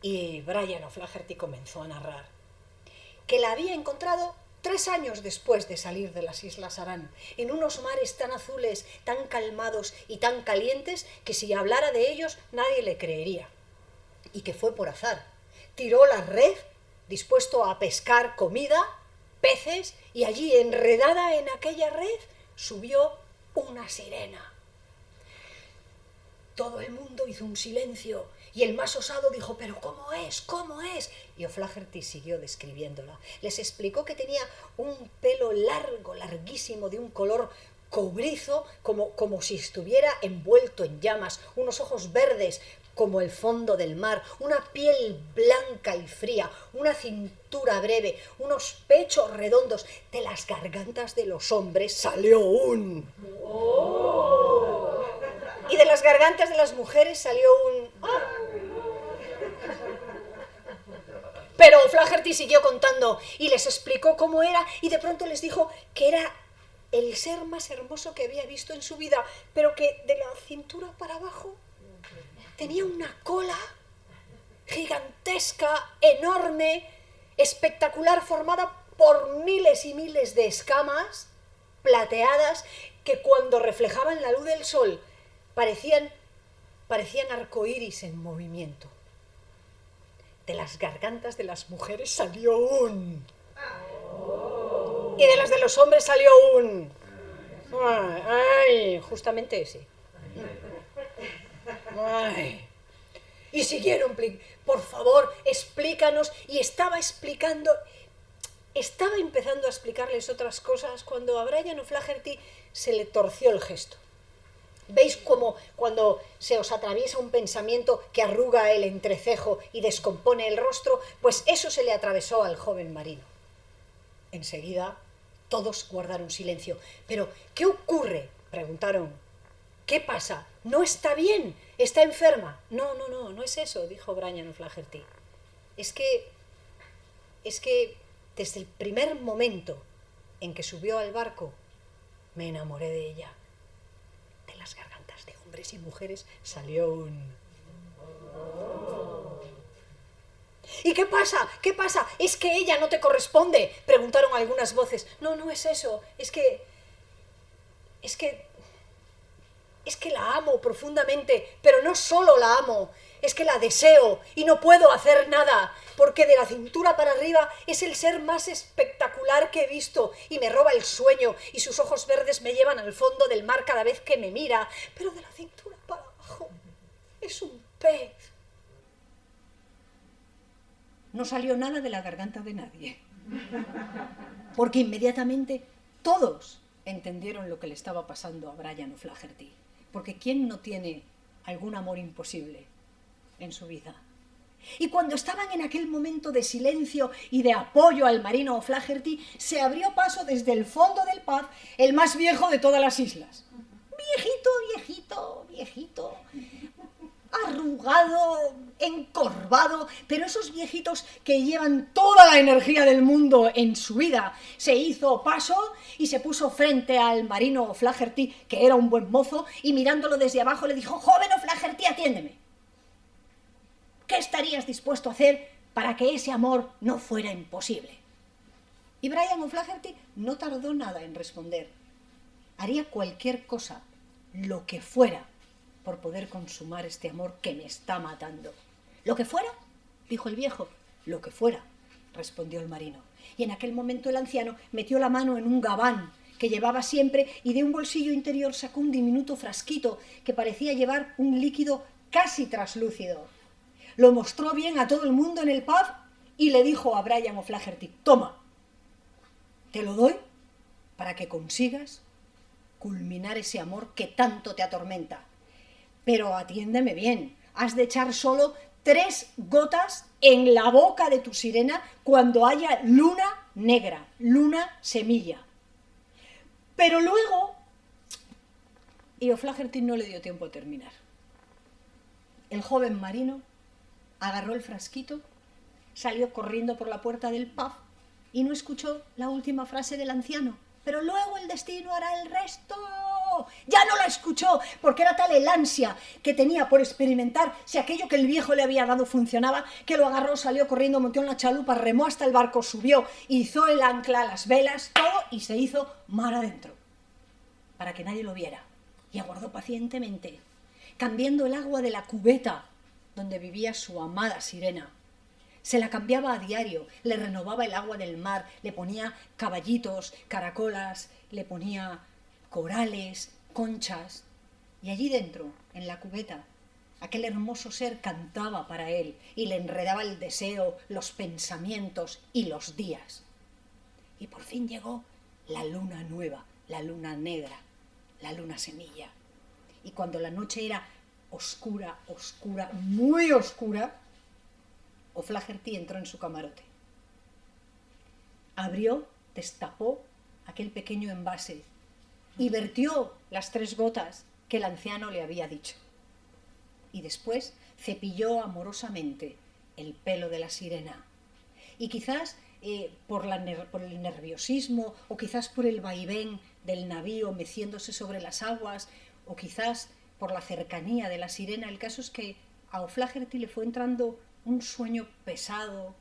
Y Brian O'Flaherty comenzó a narrar que la había encontrado 3 años después de salir de las Islas Aran, en unos mares tan azules, tan calmados y tan calientes que si hablara de ellos nadie le creería. Y que fue por azar. Tiró la red, dispuesto a pescar comida, peces, y allí, enredada en aquella red, subió una sirena. Todo el mundo hizo un silencio, y el más osado dijo: ¿pero cómo es? ¿Cómo es? Y O'Flaherty siguió describiéndola. Les explicó que tenía un pelo largo, larguísimo, de un color cobrizo, como si estuviera envuelto en llamas, unos ojos verdes, como el fondo del mar, una piel blanca y fría, una cintura breve, unos pechos redondos. De las gargantas de los hombres salió un ¡oh! Y de las gargantas de las mujeres salió un ¡ah! Pero O'Flaherty siguió contando y les explicó cómo era, y de pronto les dijo que era el ser más hermoso que había visto en su vida, pero que de la cintura para abajo tenía una cola gigantesca, enorme, espectacular, formada por miles y miles de escamas plateadas que cuando reflejaban la luz del sol parecían arcoíris en movimiento. De las gargantas de las mujeres salió un y de las de los hombres salió un ay, justamente ese. Ay. Y siguieron: por favor, explícanos. Y estaba empezando a explicarles otras cosas cuando a Brian O'Flaherty se le torció el gesto. ¿Veis cómo cuando se os atraviesa un pensamiento que arruga el entrecejo y descompone el rostro? Pues eso se le atravesó al joven marino. Enseguida todos guardaron silencio. ¿Pero qué ocurre?, preguntaron. ¿Qué pasa? ¿No está bien? ¿Está enferma? No es eso, dijo Brian O'Flaherty. Es que desde el primer momento en que subió al barco me enamoré de ella. De las gargantas de hombres y mujeres salió un... ¿Y qué pasa? ¿Qué pasa? ¿Es que ella no te corresponde?, preguntaron algunas voces. No es eso, es que la amo profundamente, pero no solo la amo, es que la deseo y no puedo hacer nada, porque de la cintura para arriba es el ser más espectacular que he visto y me roba el sueño y sus ojos verdes me llevan al fondo del mar cada vez que me mira, pero de la cintura para abajo es un pez. No salió nada de la garganta de nadie, porque inmediatamente todos entendieron lo que le estaba pasando a Brian O'Flaherty, porque ¿quién no tiene algún amor imposible en su vida? Y cuando estaban en aquel momento de silencio y de apoyo al marino O'Flaherty, se abrió paso desde el fondo del pub el más viejo de todas las islas. Viejito, arrugado, encorvado, pero esos viejitos que llevan toda la energía del mundo en su vida. Se hizo paso y se puso frente al marino O'Flaherty, que era un buen mozo, y mirándolo desde abajo le dijo: «Joven O'Flaherty, atiéndeme. ¿Qué estarías dispuesto a hacer para que ese amor no fuera imposible?» Y Brian O'Flaherty no tardó nada en responder. Haría cualquier cosa, lo que fuera, por poder consumar este amor que me está matando. «¿Lo que fuera?», dijo el viejo. «Lo que fuera», respondió el marino. Y en aquel momento el anciano metió la mano en un gabán que llevaba siempre y de un bolsillo interior sacó un diminuto frasquito que parecía llevar un líquido casi traslúcido. Lo mostró bien a todo el mundo en el pub y le dijo a Brian O'Flaherty: «Toma, te lo doy para que consigas culminar ese amor que tanto te atormenta. Pero atiéndeme bien, has de echar solo 3 gotas en la boca de tu sirena cuando haya luna negra, luna semilla». Pero luego... Y O'Flaherty no le dio tiempo a terminar. El joven marino agarró el frasquito, salió corriendo por la puerta del pub y no escuchó la última frase del anciano. «Pero luego el destino hará el resto». Ya no la escuchó, porque era tal el ansia que tenía por experimentar si aquello que el viejo le había dado funcionaba, que lo agarró, salió corriendo, montó en la chalupa, remó hasta el barco, subió, hizo el ancla, las velas, todo, y se hizo mar adentro, para que nadie lo viera. Y aguardó pacientemente, cambiando el agua de la cubeta donde vivía su amada sirena. Se la cambiaba a diario, le renovaba el agua del mar, le ponía caballitos, caracolas, le ponía corales, conchas, y allí dentro, en la cubeta, aquel hermoso ser cantaba para él y le enredaba el deseo, los pensamientos y los días. Y por fin llegó la luna nueva, la luna negra, la luna semilla. Y cuando la noche era oscura, oscura, muy oscura, O'Flaherty entró en su camarote. Abrió, destapó aquel pequeño envase y vertió las 3 gotas que el anciano le había dicho. Y después cepilló amorosamente el pelo de la sirena. Y quizás por el nerviosismo, o quizás por el vaivén del navío meciéndose sobre las aguas, o quizás por la cercanía de la sirena, el caso es que a O'Flaherty le fue entrando un sueño pesado,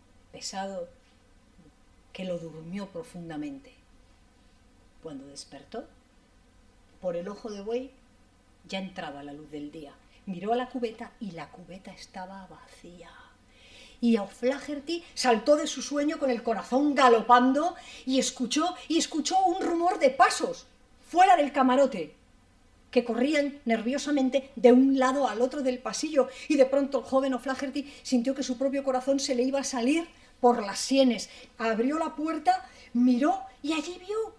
que lo durmió profundamente. Cuando despertó, por el ojo de buey ya entraba la luz del día. Miró a la cubeta y la cubeta estaba vacía. Y O'Flaherty saltó de su sueño con el corazón galopando y escuchó un rumor de pasos fuera del camarote, que corrían nerviosamente de un lado al otro del pasillo, y de pronto el joven O'Flaherty sintió que su propio corazón se le iba a salir por las sienes. Abrió la puerta, miró y allí vio,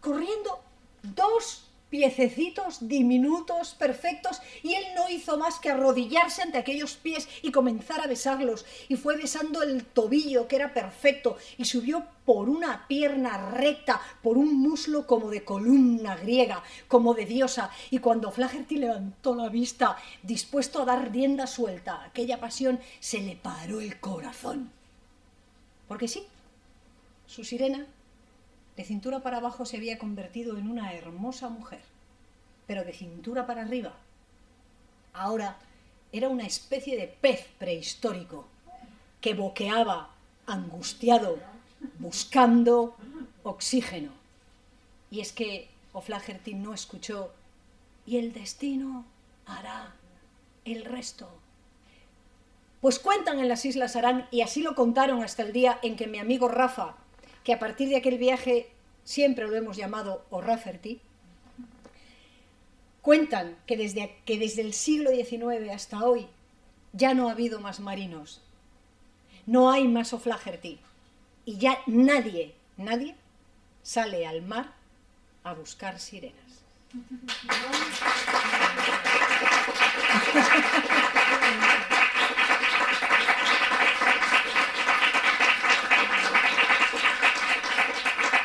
corriendo, 2 piececitos diminutos, perfectos, y él no hizo más que arrodillarse ante aquellos pies y comenzar a besarlos, y fue besando el tobillo, que era perfecto, y subió por una pierna recta, por un muslo como de columna griega, como de diosa, y cuando O'Flaherty levantó la vista, dispuesto a dar rienda suelta a aquella pasión, se le paró el corazón. Porque sí, su sirena, de cintura para abajo, se había convertido en una hermosa mujer, pero de cintura para arriba, ahora era una especie de pez prehistórico que boqueaba angustiado, buscando oxígeno. Y es que O'Flaherty no escuchó: «Y el destino hará el resto». Pues cuentan en las Islas Aran, y así lo contaron hasta el día en que mi amigo Rafa, que a partir de aquel viaje siempre lo hemos llamado O'Rafferty, cuentan que desde el siglo XIX hasta hoy ya no ha habido más marinos, no hay más O'Flaherty, y ya nadie sale al mar a buscar sirenas.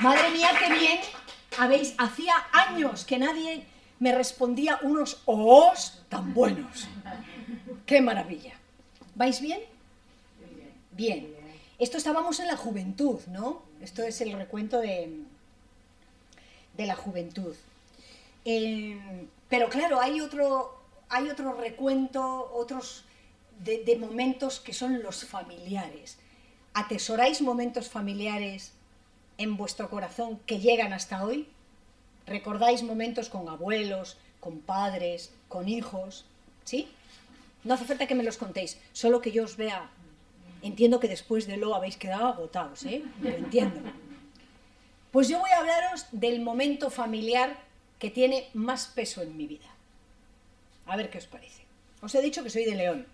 Madre mía, qué bien. Hacía años que nadie me respondía unos oos tan buenos. ¡Qué maravilla! ¿Vais bien? Bien. Esto estábamos en la juventud, ¿no? Esto es el recuento de la juventud. Pero claro, hay otro recuento, otros de momentos que son los familiares. ¿Atesoráis momentos familiares en vuestro corazón que llegan hasta hoy? ¿Recordáis momentos con abuelos, con padres, con hijos? ¿Sí? No hace falta que me los contéis, solo que yo os vea. Entiendo que después de lo habéis quedado agotados, ¿eh? Lo entiendo. Pues yo voy a hablaros del momento familiar que tiene más peso en mi vida. A ver qué os parece. Os he dicho que soy de León.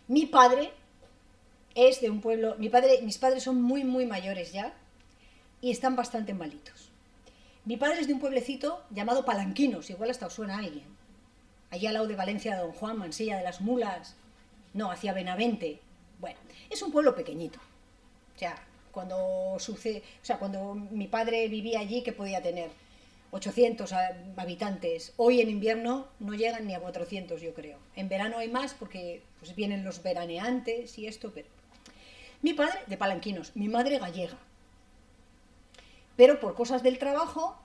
Mi padre es de un pueblo... Mis padres son muy mayores ya y están bastante malitos. Mi padre es de un pueblecito llamado Palanquinos, igual hasta os suena a alguien. Allí al lado de Valencia de Don Juan, Mansilla de las Mulas, no, hacia Benavente. Bueno, es un pueblo pequeñito. O sea, cuando mi padre vivía allí, que podía tener 800 habitantes. Hoy en invierno no llegan ni a 400, yo creo. En verano hay más porque pues, vienen los veraneantes y esto, pero... Mi padre de Palanquinos, mi madre gallega. Pero por cosas del trabajo,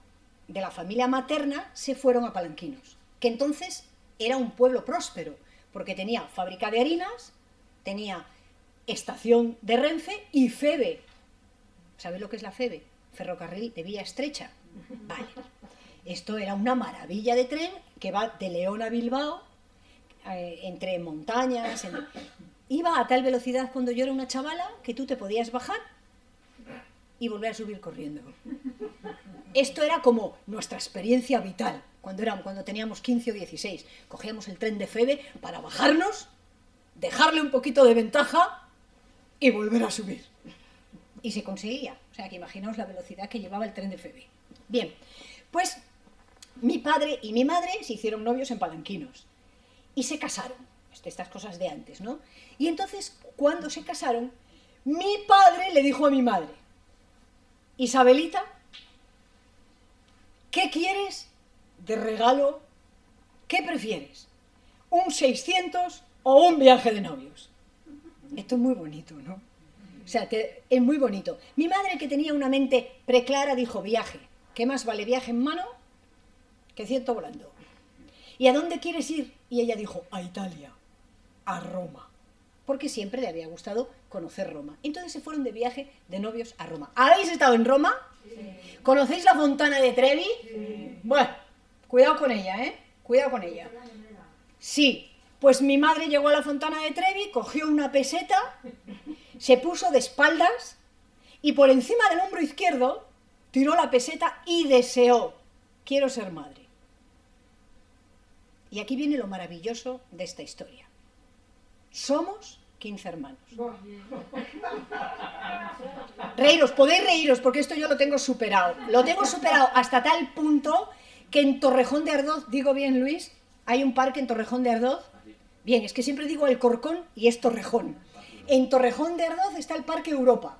de la familia materna, se fueron a Palanquinos, que entonces era un pueblo próspero, porque tenía fábrica de harinas, tenía estación de Renfe y FEBE. ¿Sabéis lo que es la FEBE? Ferrocarril de vía estrecha. Vale. Esto era una maravilla de tren que va de León a Bilbao, entre montañas. Iba a tal velocidad cuando yo era una chavala que tú te podías bajar y volver a subir corriendo. Esto era como nuestra experiencia vital cuando teníamos 15 o 16. Cogíamos el tren de FEBE para bajarnos, dejarle un poquito de ventaja y volver a subir. Y se conseguía. O sea, que imaginaos la velocidad que llevaba el tren de FEBE. Bien, pues mi padre y mi madre se hicieron novios en Palanquinos y se casaron. Estas cosas de antes, ¿no? Y entonces, cuando se casaron, mi padre le dijo a mi madre: Isabelita, ¿qué quieres de regalo? ¿Qué prefieres? ¿Un 600 o un viaje de novios? Esto es muy bonito, ¿no? O sea, es muy bonito. Mi madre, que tenía una mente preclara, dijo: viaje. ¿Qué más vale viaje en mano que ciento volando? ¿Y a dónde quieres ir? Y ella dijo: a Italia, a Roma. Porque siempre le había gustado conocer Roma. Entonces se fueron de viaje de novios a Roma. ¿Habéis estado en Roma? Sí. ¿Conocéis la Fontana de Trevi? Sí. Bueno, cuidado con ella, ¿eh? Cuidado con ella. Sí, pues mi madre llegó a la Fontana de Trevi, cogió una peseta, se puso de espaldas y por encima del hombro izquierdo tiró la peseta y deseó: quiero ser madre. Y aquí viene lo maravilloso de esta historia. Somos 15 hermanos. Reíros, podéis reíros, porque esto yo lo tengo superado. Lo tengo superado hasta tal punto que en Torrejón de Ardoz, digo bien, Luis, hay un parque en Torrejón de Ardoz. Bien, es que siempre digo Alcorcón y es Torrejón. En Torrejón de Ardoz está el Parque Europa.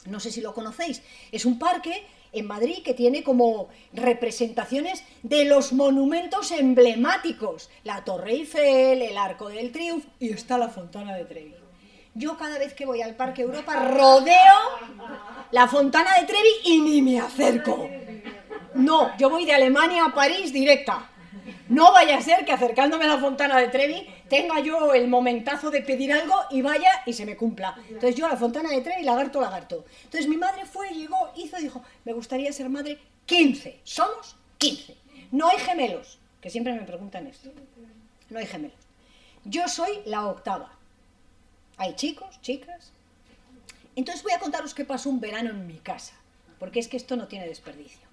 No sé si lo conocéis. Es un parque en Madrid que tiene como representaciones de los monumentos emblemáticos. La Torre Eiffel, el Arco del Triunfo y está la Fontana de Trevi. Yo cada vez que voy al Parque Europa rodeo la Fontana de Trevi y ni me acerco. No, yo voy de Alemania a París directa. No vaya a ser que acercándome a la Fontana de Trevi tenga yo el momentazo de pedir algo y vaya y se me cumpla. Entonces yo a la Fontana de Trevi, lagarto. Entonces mi madre fue, llegó, dijo: me gustaría ser madre. 15, somos 15. No hay gemelos, que siempre me preguntan esto. No hay gemelos. Yo soy la octava. hay chicos, chicas. Entonces voy a contaros qué pasó un verano en mi casa, porque es que esto no tiene desperdicio.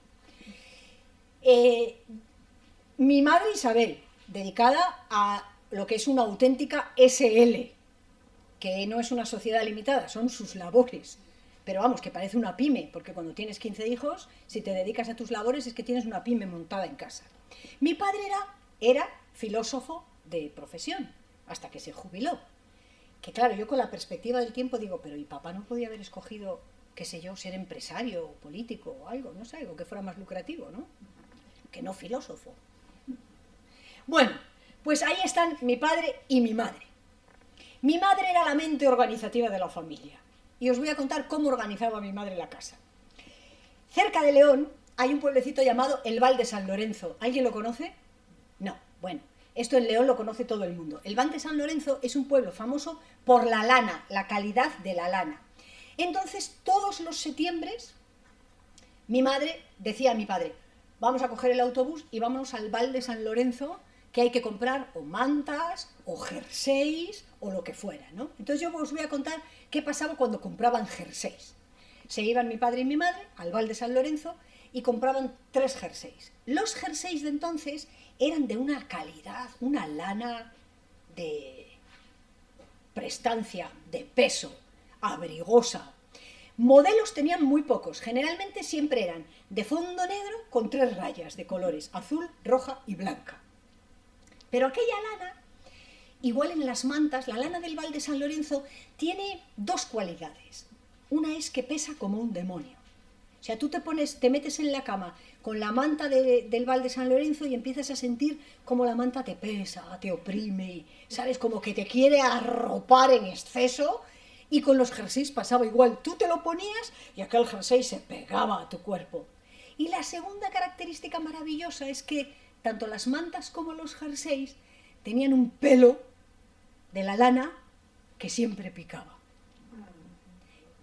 Mi madre Isabel, dedicada a lo que es una auténtica SL, que no es una sociedad limitada, son sus labores. Pero vamos, que parece una pyme, porque cuando tienes 15 hijos, si te dedicas a tus labores es que tienes una pyme montada en casa. Mi padre era filósofo de profesión, hasta que se jubiló. Que claro, yo con la perspectiva del tiempo digo, pero ¿y papá no podía haber escogido, qué sé yo, ser empresario o político o algo, no sé, algo que fuera más lucrativo, ¿no? Que no filósofo. Bueno, pues ahí están mi padre y mi madre. Mi madre era la mente organizativa de la familia. Y os voy a contar cómo organizaba mi madre la casa. Cerca de León hay un pueblecito llamado el Val de San Lorenzo. ¿Alguien lo conoce? No. Bueno, esto en León lo conoce todo el mundo. El Val de San Lorenzo es un pueblo famoso por la lana, la calidad de la lana. Entonces, todos los septiembres, mi madre decía a mi padre, vamos a coger el autobús y vámonos al Val de San Lorenzo, que hay que comprar o mantas, o jerseys, o lo que fuera, ¿no? Entonces yo os voy a contar qué pasaba cuando compraban jerseys. Se iban mi padre y mi madre al Val de San Lorenzo y compraban 3 jerseys. Los jerseys de entonces eran de una calidad, una lana de prestancia, de peso, abrigosa. Modelos tenían muy pocos, generalmente siempre eran de fondo negro con 3 rayas de colores, azul, roja y blanca. Pero aquella lana, igual en las mantas, la lana del Val de San Lorenzo tiene 2 cualidades. Una es que pesa como un demonio. O sea, tú te metes en la cama con la manta del Val de San Lorenzo y empiezas a sentir como la manta te pesa, te oprime, ¿sabes? Como que te quiere arropar en exceso. Y con los jerseys pasaba igual. Tú te lo ponías y aquel jersey se pegaba a tu cuerpo. Y la segunda característica maravillosa es que tanto las mantas como los jerseys tenían un pelo de la lana que siempre picaba.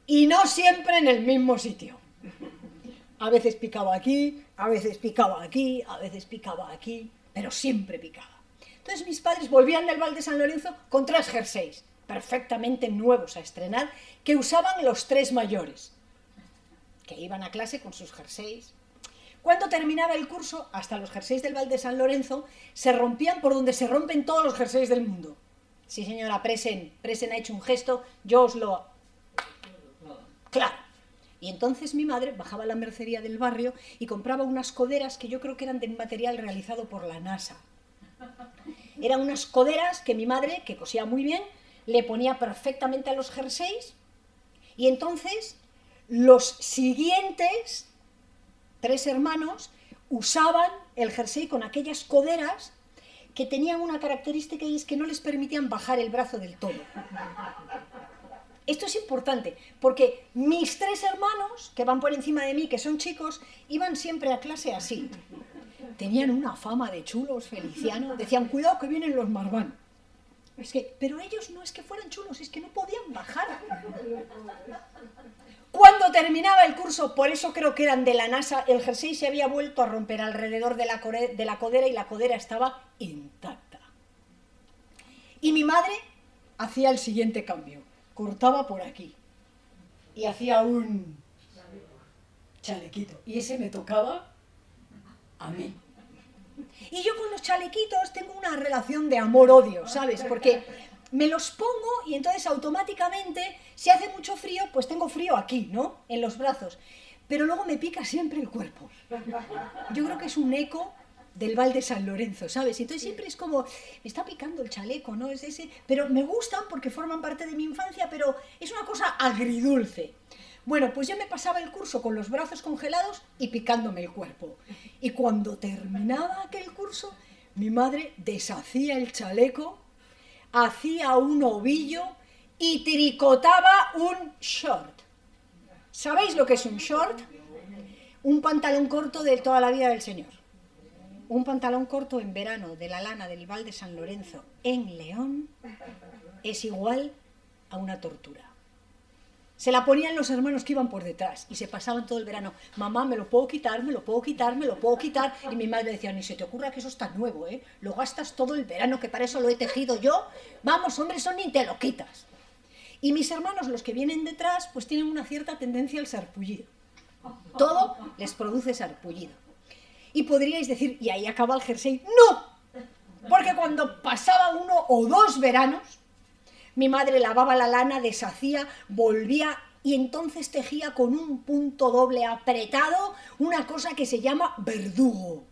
Y no siempre en el mismo sitio. A veces picaba aquí, a veces picaba aquí, a veces picaba aquí, pero siempre picaba. Entonces mis padres volvían del Val de San Lorenzo con 3 jerseys, perfectamente nuevos a estrenar, que usaban los 3 mayores, que iban a clase con sus jerseys. Cuando terminaba el curso, hasta los jerseys del Val de San Lorenzo se rompían por donde se rompen todos los jerseys del mundo. Sí, señora, Presen ha hecho un gesto, yo os lo... Claro. Y entonces mi madre bajaba a la mercería del barrio y compraba unas coderas que yo creo que eran de material realizado por la NASA. Eran unas coderas que mi madre, que cosía muy bien, le ponía perfectamente a los jerseys, y entonces los siguientes 3 hermanos usaban el jersey con aquellas coderas que tenían una característica, y es que no les permitían bajar el brazo del todo. Esto es importante, porque mis 3 hermanos, que van por encima de mí, que son chicos, iban siempre a clase así. Tenían una fama de chulos, Feliciano, decían, cuidado que vienen los Marván. Pero ellos no es que fueran chulos, es que no podían bajar. Cuando terminaba el curso, por eso creo que eran de la NASA, el jersey se había vuelto a romper alrededor de la codera y la codera estaba intacta. Y mi madre hacía el siguiente cambio, cortaba por aquí y hacía un chalequito, y ese me tocaba a mí. Y yo con los chalequitos tengo una relación de amor-odio, ¿sabes? Porque me los pongo y entonces automáticamente, si hace mucho frío, pues tengo frío aquí, ¿no? En los brazos. Pero luego me pica siempre el cuerpo. Yo creo que es un eco del Val de San Lorenzo, ¿sabes? Entonces siempre es como, me está picando el chaleco, ¿no? Es ese, pero me gustan porque forman parte de mi infancia, pero es una cosa agridulce. Bueno, pues yo me pasaba el curso con los brazos congelados y picándome el cuerpo. Y cuando terminaba aquel curso, mi madre deshacía el chaleco, hacía un ovillo y tricotaba un short. ¿Sabéis lo que es un short? Un pantalón corto de toda la vida del señor. Un pantalón corto en verano de la lana del Val de San Lorenzo en León es igual a una tortura. Se la ponían los hermanos que iban por detrás y se pasaban todo el verano. Mamá, ¿me lo puedo quitar? ¿Me lo puedo quitar? ¿Me lo puedo quitar? Y mi madre decía, ni se te ocurra que eso está nuevo, ¿eh? Lo gastas todo el verano, que para eso lo he tejido yo. Vamos, hombre, eso ni te lo quitas. Y mis hermanos, los que vienen detrás, pues tienen una cierta tendencia al sarpullido. Todo les produce sarpullido. Y podríais decir, y ahí acaba el jersey. ¡No! Porque cuando pasaba 1 o 2 veranos, mi madre lavaba la lana, deshacía, volvía y entonces tejía con un punto doble apretado una cosa que se llama verdugo.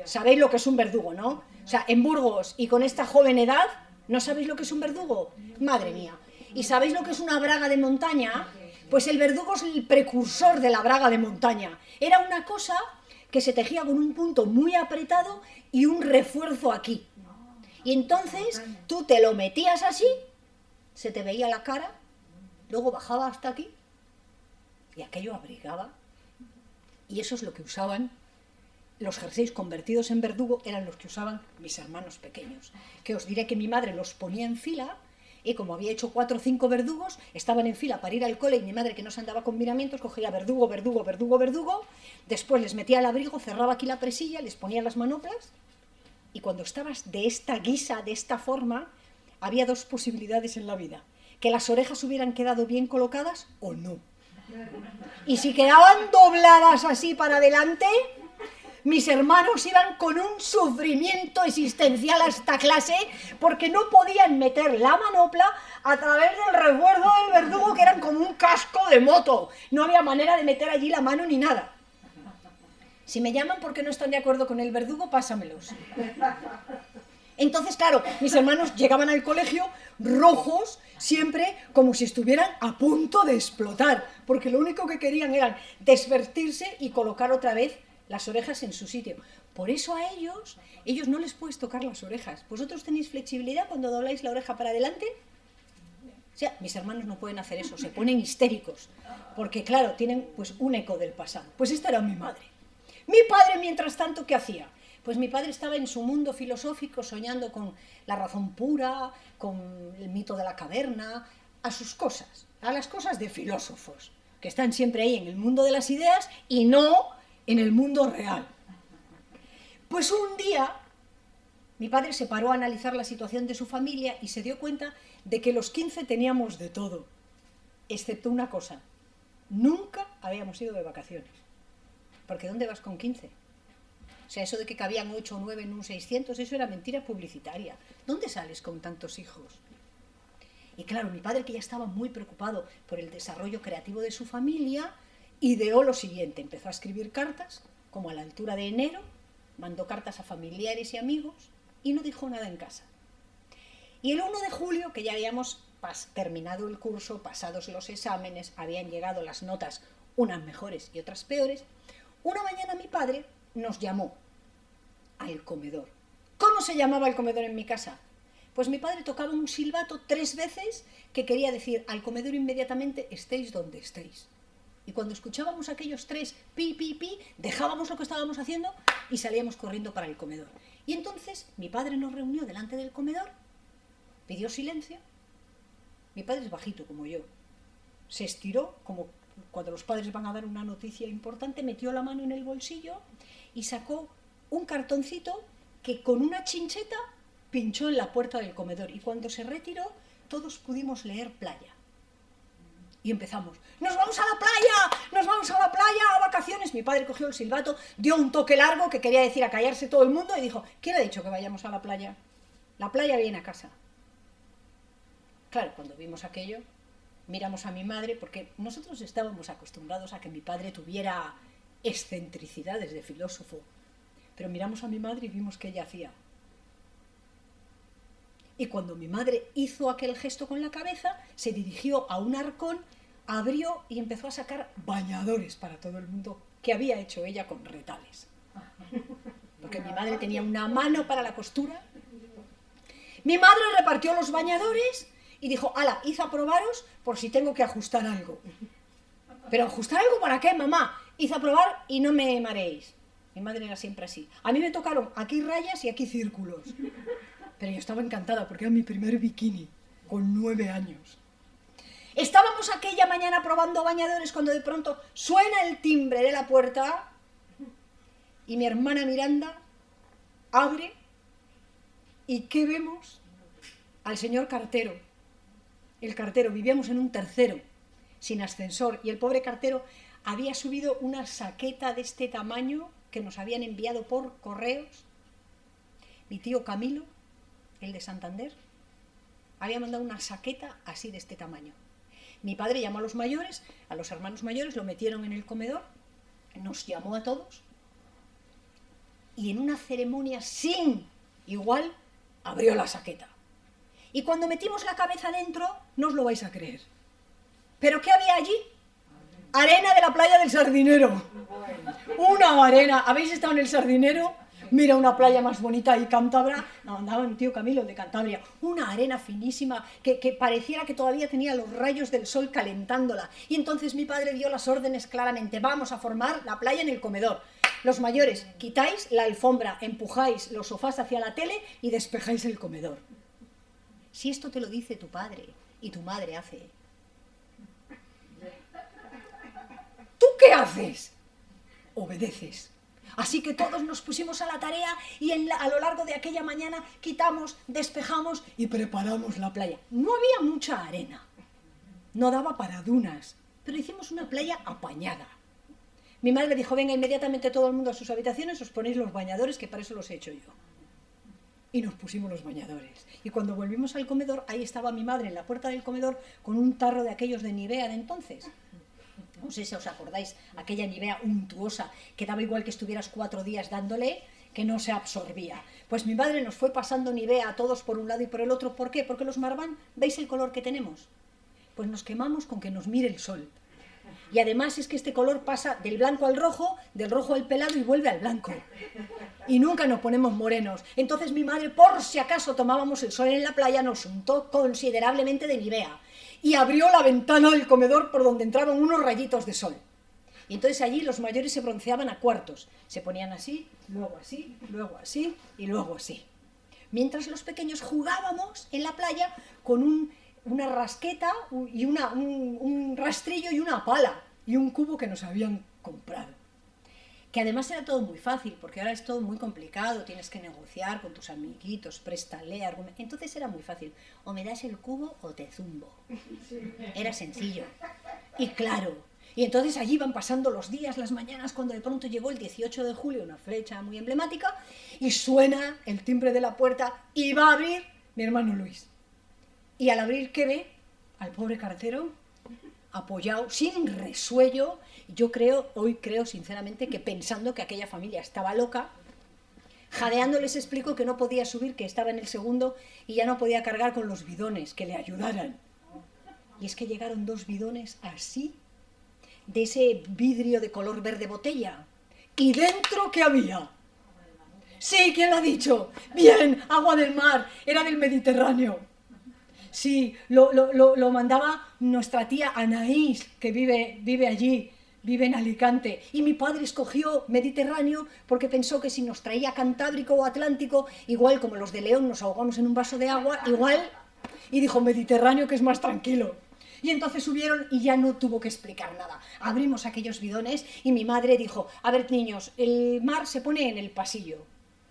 ¿Sabéis lo que es un verdugo, no? O sea, en Burgos y con esta joven edad, ¿no sabéis lo que es un verdugo? Madre mía. ¿Y sabéis lo que es una braga de montaña? Pues el verdugo es el precursor de la braga de montaña. Era una cosa que se tejía con un punto muy apretado y un refuerzo aquí. Y entonces tú te lo metías así, se te veía la cara, luego bajaba hasta aquí y aquello abrigaba. Y eso es lo que usaban los jerseys convertidos en verdugo, eran los que usaban mis hermanos pequeños. Que os diré que mi madre los ponía en fila. Y como había hecho 4 o 5 verdugos, estaban en fila para ir al cole y mi madre, que no se andaba con miramientos, cogía verdugo, verdugo, verdugo, verdugo, después les metía el abrigo, cerraba aquí la presilla, les ponía las manoplas y cuando estabas de esta guisa, de esta forma, había 2 posibilidades en la vida, que las orejas hubieran quedado bien colocadas o no. Y si quedaban dobladas así para adelante, mis hermanos iban con un sufrimiento existencial a esta clase porque no podían meter la manopla a través del recuerdo del verdugo, que eran como un casco de moto. No había manera de meter allí la mano ni nada. Si me llaman porque no están de acuerdo con el verdugo, pásamelos. Entonces, claro, mis hermanos llegaban al colegio rojos, siempre como si estuvieran a punto de explotar, porque lo único que querían era desvestirse y colocar otra vez las orejas en su sitio. Por eso a ellos no les puedes tocar las orejas. ¿Vosotros tenéis flexibilidad cuando dobláis la oreja para adelante? O sea, mis hermanos no pueden hacer eso, se ponen histéricos, porque claro, tienen pues un eco del pasado. Pues esta era mi madre. Mi padre, mientras tanto, ¿qué hacía? Pues mi padre estaba en su mundo filosófico, soñando con la razón pura, con el mito de la caverna, a sus cosas, a las cosas de filósofos, que están siempre ahí en el mundo de las ideas y no en el mundo real. Pues un día mi padre se paró a analizar la situación de su familia y se dio cuenta de que los 15 teníamos de todo, excepto una cosa: nunca habíamos ido de vacaciones. Porque ¿dónde vas con 15? O sea, eso de que cabían 8 o 9 en un 600, eso era mentira publicitaria. ¿Dónde sales con tantos hijos? Y claro, mi padre, que ya estaba muy preocupado por el desarrollo creativo de su familia, ideó lo siguiente: empezó a escribir cartas, como a la altura de enero, mandó cartas a familiares y amigos y no dijo nada en casa. Y el 1 de julio, que ya habíamos terminado el curso, pasados los exámenes, habían llegado las notas, unas mejores y otras peores, una mañana mi padre nos llamó al comedor. ¿Cómo se llamaba el comedor en mi casa? Pues mi padre tocaba un silbato 3 veces que quería decir: al comedor inmediatamente, estéis donde estéis. Y cuando escuchábamos aquellos 3 pi, pi, pi, dejábamos lo que estábamos haciendo y salíamos corriendo para el comedor. Y entonces mi padre nos reunió delante del comedor, pidió silencio. Mi padre es bajito como yo. Se estiró, como cuando los padres van a dar una noticia importante, metió la mano en el bolsillo y sacó un cartoncito que con una chincheta pinchó en la puerta del comedor. Y cuando se retiró, todos pudimos leer playa. Y empezamos: ¡nos vamos a la playa! ¡Nos vamos a la playa a vacaciones! Mi padre cogió el silbato, dio un toque largo que quería decir a callarse todo el mundo y dijo: ¿quién ha dicho que vayamos a la playa? La playa viene a casa. Claro, cuando vimos aquello, miramos a mi madre, porque nosotros estábamos acostumbrados a que mi padre tuviera excentricidades de filósofo, pero miramos a mi madre y vimos que ella hacía. Y cuando mi madre hizo aquel gesto con la cabeza, se dirigió a un arcón, abrió y empezó a sacar bañadores para todo el mundo, que había hecho ella con retales. Porque mi madre tenía una mano para la costura. Mi madre repartió los bañadores y dijo: ¡hala, id a probaros por si tengo que ajustar algo! ¿Pero ajustar algo para qué, mamá? Id a probar y no me mareéis. Mi madre era siempre así. A mí me tocaron aquí rayas y aquí círculos. Pero yo estaba encantada porque era mi primer bikini, con 9 años. Estábamos aquella mañana probando bañadores cuando de pronto suena el timbre de la puerta y mi hermana Miranda abre y ¿qué vemos? Al señor cartero. el cartero, vivíamos en un tercero, sin ascensor, y el pobre cartero había subido una saqueta de este tamaño que nos habían enviado por correos. Mi tío Camilo, el de Santander, había mandado una saqueta así de este tamaño. Mi padre llamó a los mayores, a los hermanos mayores, lo metieron en el comedor, nos llamó a todos, y en una ceremonia sin igual, abrió la saqueta. Y cuando metimos la cabeza dentro, no os lo vais a creer. ¿Pero qué había allí? Arena de la playa del Sardinero. Una arena. ¿Habéis estado en el Sardinero? Mira, una playa más bonita y cántabra. No, andaba mi tío Camilo, de Cantabria. Una arena finísima que pareciera que todavía tenía los rayos del sol calentándola. Y entonces mi padre dio las órdenes claramente. Vamos a formar la playa en el comedor. Los mayores, quitáis la alfombra, empujáis los sofás hacia la tele y despejáis el comedor. Si esto te lo dice tu padre y tu madre hace, ¿tú qué haces? Obedeces. Así que todos nos pusimos a la tarea y a lo largo de aquella mañana quitamos, despejamos y preparamos la playa. No había mucha arena, no daba para dunas, pero hicimos una playa apañada. Mi madre dijo, venga inmediatamente todo el mundo a sus habitaciones, os ponéis los bañadores, que para eso los he hecho yo. Y nos pusimos los bañadores. Y cuando volvimos al comedor, ahí estaba mi madre en la puerta del comedor con un tarro de aquellos de Nivea de entonces. No sé si os acordáis, aquella Nivea untuosa que daba igual que estuvieras 4 días dándole, que no se absorbía. Pues mi madre nos fue pasando Nivea a todos por un lado y por el otro. ¿Por qué? Porque los Marván, ¿veis el color que tenemos? Pues nos quemamos con que nos mire el sol. Y además es que este color pasa del blanco al rojo, del rojo al pelado y vuelve al blanco. Y nunca nos ponemos morenos. Entonces mi madre, por si acaso tomábamos el sol en la playa, nos untó considerablemente de Nivea. Y abrió la ventana del comedor por donde entraban unos rayitos de sol. Y entonces allí los mayores se bronceaban a cuartos. Se ponían así, luego así, luego así y luego así. Mientras los pequeños jugábamos en la playa con una rasqueta y un rastrillo y una pala y un cubo que nos habían comprado. Que además era todo muy fácil, porque ahora es todo muy complicado, tienes que negociar con tus amiguitos, préstale, entonces era muy fácil. O me das el cubo o te zumbo. Era sencillo. Y claro, y entonces allí iban pasando los días, las mañanas, cuando de pronto llegó el 18 de julio, una fecha muy emblemática, y suena el timbre de la puerta y va a abrir mi hermano Luis. Y al abrir, ¿qué ve? Al pobre cartero, apoyado, sin resuello. Yo hoy creo sinceramente que pensando que aquella familia estaba loca, jadeando les explico que no podía subir, que estaba en el segundo y ya no podía cargar con los bidones, que le ayudaran. Y es que llegaron 2 bidones así, de ese vidrio de color verde botella. ¿Y dentro qué había? Sí, ¿quién lo ha dicho? Bien, agua del mar, era del Mediterráneo. Sí, lo mandaba nuestra tía Anaís, que vive allí, vive en Alicante. Y mi padre escogió Mediterráneo porque pensó que si nos traía Cantábrico o Atlántico, igual como los de León nos ahogamos en un vaso de agua, igual. Y dijo Mediterráneo, que es más tranquilo. Y entonces subieron y ya no tuvo que explicar nada. Abrimos aquellos bidones y mi madre dijo, a ver niños, el mar se pone en el pasillo.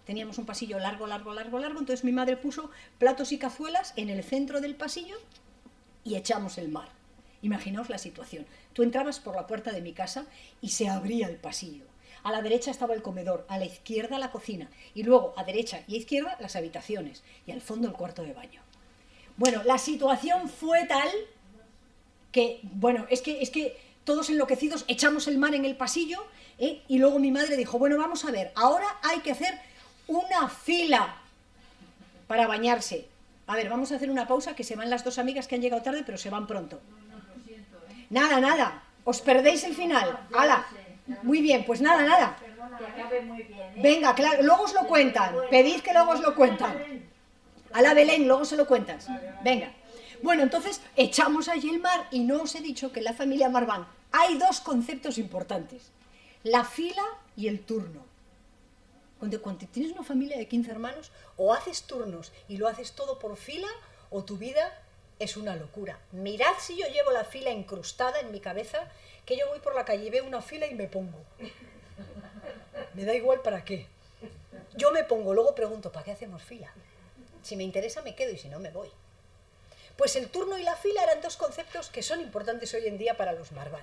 Teníamos un pasillo largo, entonces mi madre puso platos y cazuelas en el centro del pasillo y echamos el mar. Imaginaos la situación. Tú entrabas por la puerta de mi casa y se abría el pasillo. A la derecha estaba el comedor, a la izquierda la cocina y luego a derecha y a izquierda las habitaciones y al fondo el cuarto de baño. Bueno, la situación fue tal que, bueno, es que todos enloquecidos echamos el mar en el pasillo y luego mi madre dijo, bueno, vamos a ver, ahora hay que hacer una fila para bañarse. A ver, vamos a hacer una pausa, que se van las 2 amigas que han llegado tarde, pero se van pronto. Nada, os perdéis el final. ¡Hala! Muy bien, pues nada. Que acabe muy bien, ¿eh? Venga, claro, luego os lo cuentan. Pedid que luego os lo cuentan. ¡Hala, Belén! Luego se lo cuentas. Venga. Bueno, entonces echamos allí el mar y no os he dicho que en la familia Marván hay 2 conceptos importantes. La fila y el turno. Cuando tienes una familia de 15 hermanos, o haces turnos y lo haces todo por fila, o tu vida es una locura. Mirad si yo llevo la fila incrustada en mi cabeza, que yo voy por la calle y veo una fila y me pongo. Me da igual para qué. Yo me pongo, luego pregunto, ¿para qué hacemos fila? Si me interesa me quedo y si no me voy. Pues el turno y la fila eran dos conceptos que son importantes hoy en día para los Marván.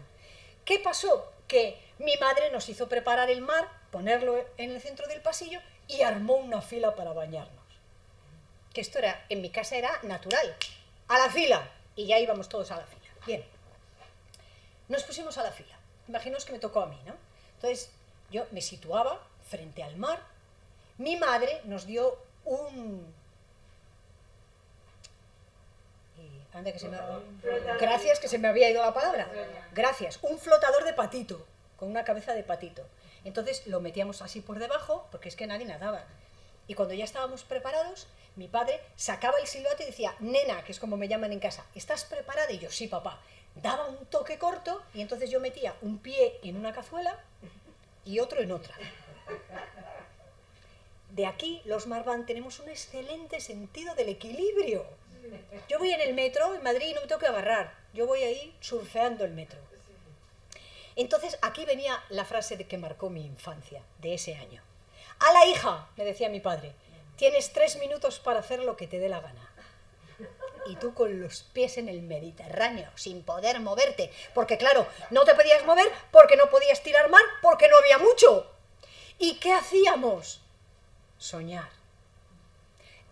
¿Qué pasó? Que mi madre nos hizo preparar el mar, ponerlo en el centro del pasillo y armó una fila para bañarnos. Que esto era, en mi casa era natural. A la fila. Y ya íbamos todos a la fila. Bien. Nos pusimos a la fila. Imaginaos que me tocó a mí, ¿no? Entonces yo me situaba frente al mar. Mi madre nos dio un... Anda que se me... Gracias, que se me había ido la palabra. Gracias. Un flotador de patito, con una cabeza de patito. Entonces lo metíamos así por debajo, porque es que nadie nadaba. Y cuando ya estábamos preparados, mi padre sacaba el silbato y decía, nena, que es como me llaman en casa, ¿estás preparada? Y yo, sí, papá. Daba un toque corto y entonces yo metía un pie en una cazuela y otro en otra. De aquí, los Marván tenemos un excelente sentido del equilibrio. Yo voy en el metro en Madrid y no me tengo que agarrar. Yo voy ahí surfeando el metro. Entonces, aquí venía la frase que marcó mi infancia, de ese año. ¡A la hija!, me decía mi padre, tienes 3 minutos para hacer lo que te dé la gana. Y tú con los pies en el Mediterráneo, sin poder moverte. Porque claro, no te podías mover porque no podías tirar mar, porque no había mucho. ¿Y qué hacíamos? Soñar.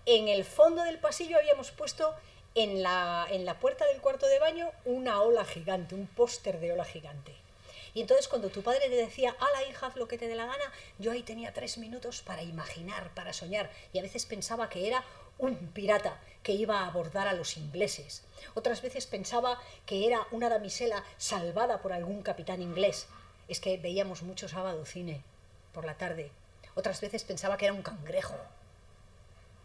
En el fondo del pasillo habíamos puesto en la puerta del cuarto de baño una ola gigante, un póster de ola gigante. Y entonces cuando tu padre te decía, a la hija, haz lo que te dé la gana, yo ahí tenía 3 minutos para imaginar, para soñar. Y a veces pensaba que era un pirata que iba a abordar a los ingleses. Otras veces pensaba que era una damisela salvada por algún capitán inglés. Es que veíamos mucho sábado cine por la tarde. Otras veces pensaba que era un cangrejo.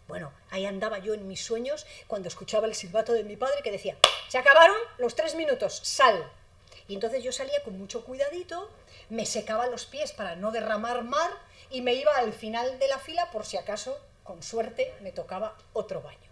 Bueno, ahí andaba yo en mis sueños cuando escuchaba el silbato de mi padre que decía, se acabaron los 3 minutos, sal. Y entonces yo salía con mucho cuidadito, me secaba los pies para no derramar mar y me iba al final de la fila por si acaso, con suerte, me tocaba otro baño.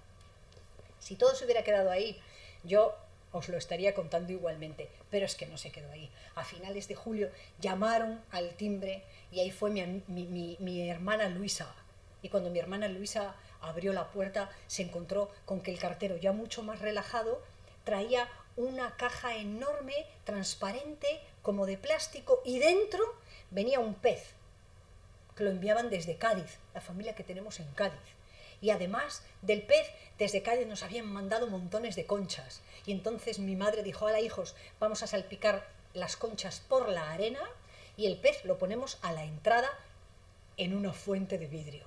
Si todo se hubiera quedado ahí, yo os lo estaría contando igualmente, pero es que no se quedó ahí. A finales de julio llamaron al timbre y ahí fue mi hermana Luisa. Y cuando mi hermana Luisa abrió la puerta, se encontró con que el cartero, ya mucho más relajado, traía una caja enorme, transparente, como de plástico, y dentro venía un pez, que lo enviaban desde Cádiz, la familia que tenemos en Cádiz. Y además del pez, desde Cádiz nos habían mandado montones de conchas. Y entonces mi madre dijo, hola hijos, vamos a salpicar las conchas por la arena y el pez lo ponemos a la entrada en una fuente de vidrio.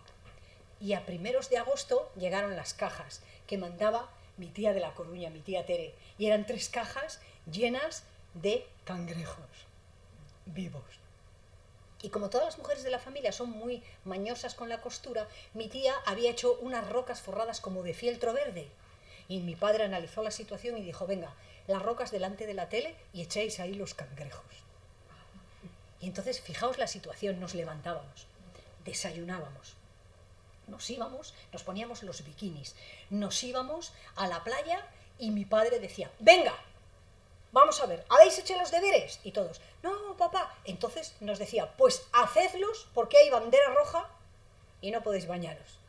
Y a primeros de agosto llegaron las cajas que mandaba mi tía de La Coruña, mi tía Tere. Y eran 3 cajas llenas de cangrejos vivos. Y como todas las mujeres de la familia son muy mañosas con la costura, mi tía había hecho unas rocas forradas como de fieltro verde. Y mi padre analizó la situación y dijo, venga, las rocas delante de la tele y echéis ahí los cangrejos. Y entonces, fijaos la situación, nos levantábamos, desayunábamos, nos íbamos, nos poníamos los bikinis, nos íbamos a la playa y mi padre decía, venga, vamos a ver, ¿habéis hecho los deberes? Y todos, no, papá. Entonces nos decía, pues hacedlos porque hay bandera roja y no podéis bañaros.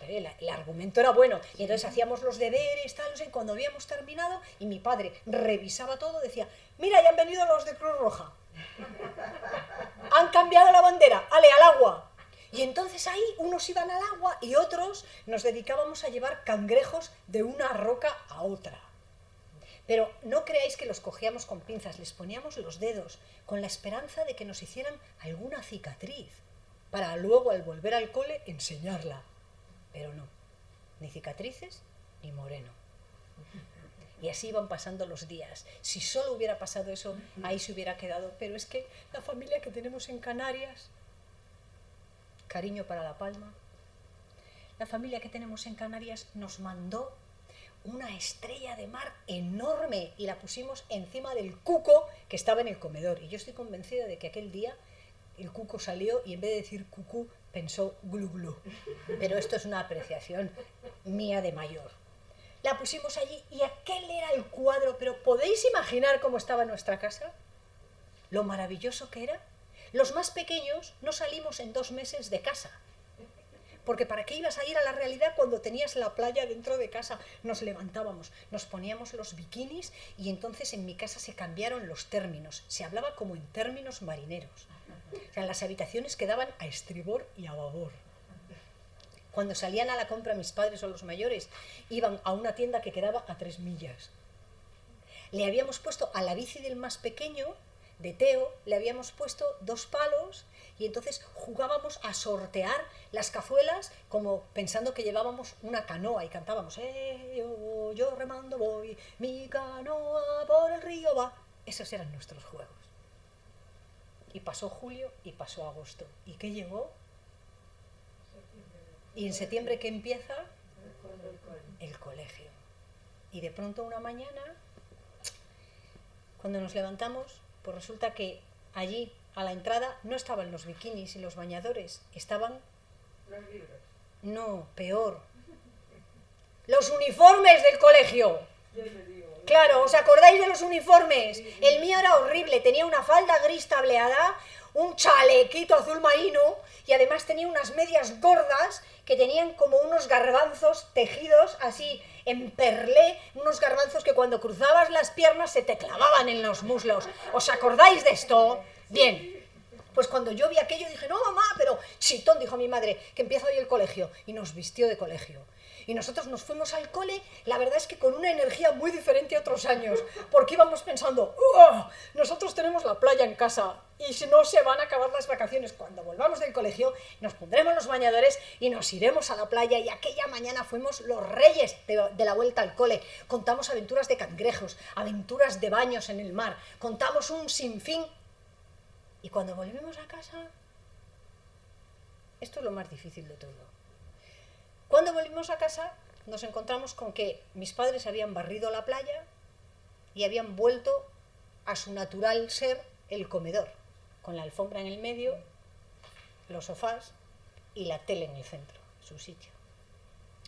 El argumento era bueno. Y entonces hacíamos los deberes, tal, no sé, cuando habíamos terminado y mi padre revisaba todo, decía, mira, ya han venido los de Cruz Roja. Han cambiado la bandera, ale, al agua. Y entonces ahí unos iban al agua y otros nos dedicábamos a llevar cangrejos de una roca a otra. Pero no creáis que los cogíamos con pinzas, les poníamos los dedos con la esperanza de que nos hicieran alguna cicatriz para luego al volver al cole enseñarla. Pero no, ni cicatrices ni moreno. Y así iban pasando los días. Si solo hubiera pasado eso, ahí se hubiera quedado. Pero es que la familia que tenemos en Canarias, cariño para La Palma, la familia que tenemos en Canarias nos mandó una estrella de mar enorme y la pusimos encima del cuco que estaba en el comedor. Y yo estoy convencida de que aquel día el cuco salió y en vez de decir cucú pensó glu glu. Pero esto es una apreciación mía de mayor. La pusimos allí y aquel era el cuadro, pero ¿podéis imaginar cómo estaba nuestra casa? Lo maravilloso que era. Los más pequeños no salimos en 2 meses de casa, Porque ¿para qué ibas a ir a la realidad cuando tenías la playa dentro de casa? Nos levantábamos, nos poníamos los bikinis y entonces en mi casa se cambiaron los términos. Se hablaba como en términos marineros. O sea, las habitaciones quedaban a estribor y a babor. Cuando salían a la compra mis padres o los mayores, iban a una tienda que quedaba a 3 millas. Le habíamos puesto a la bici del más pequeño, de Teo, le habíamos puesto 2 palos y entonces jugábamos a sortear las cazuelas como pensando que llevábamos una canoa y cantábamos yo remando voy, mi canoa por el río va. Esos eran nuestros juegos. Y pasó julio y pasó agosto. ¿Y qué llegó? Y en septiembre, ¿qué empieza? El colegio. Y de pronto una mañana, cuando nos levantamos, pues resulta que allí, a la entrada, no estaban los bikinis y los bañadores, estaban... Los libros. No, peor. Los uniformes del colegio. Yo te digo. Claro, ¿os acordáis de los uniformes? El mío era horrible, tenía una falda gris tableada, un chalequito azul marino y además tenía unas medias gordas que tenían como unos garbanzos tejidos así en perlé, unos garbanzos que cuando cruzabas las piernas se te clavaban en los muslos. ¿Os acordáis de esto? Bien. Pues cuando yo vi aquello dije, no mamá, pero chitón, dijo mi madre, que empieza hoy el colegio, y nos vistió de colegio. Y nosotros nos fuimos al cole, la verdad es que con una energía muy diferente a otros años, porque íbamos pensando, nosotros tenemos la playa en casa, y si no se van a acabar las vacaciones. Cuando volvamos del colegio, nos pondremos los bañadores y nos iremos a la playa, y aquella mañana fuimos los reyes de la vuelta al cole. Contamos aventuras de cangrejos, aventuras de baños en el mar, contamos un sinfín. Y cuando volvimos a casa, esto es lo más difícil de todo. Cuando volvimos a casa, nos encontramos con que mis padres habían barrido la playa y habían vuelto a su natural ser el comedor, con la alfombra en el medio, los sofás y la tele en el centro, su sitio.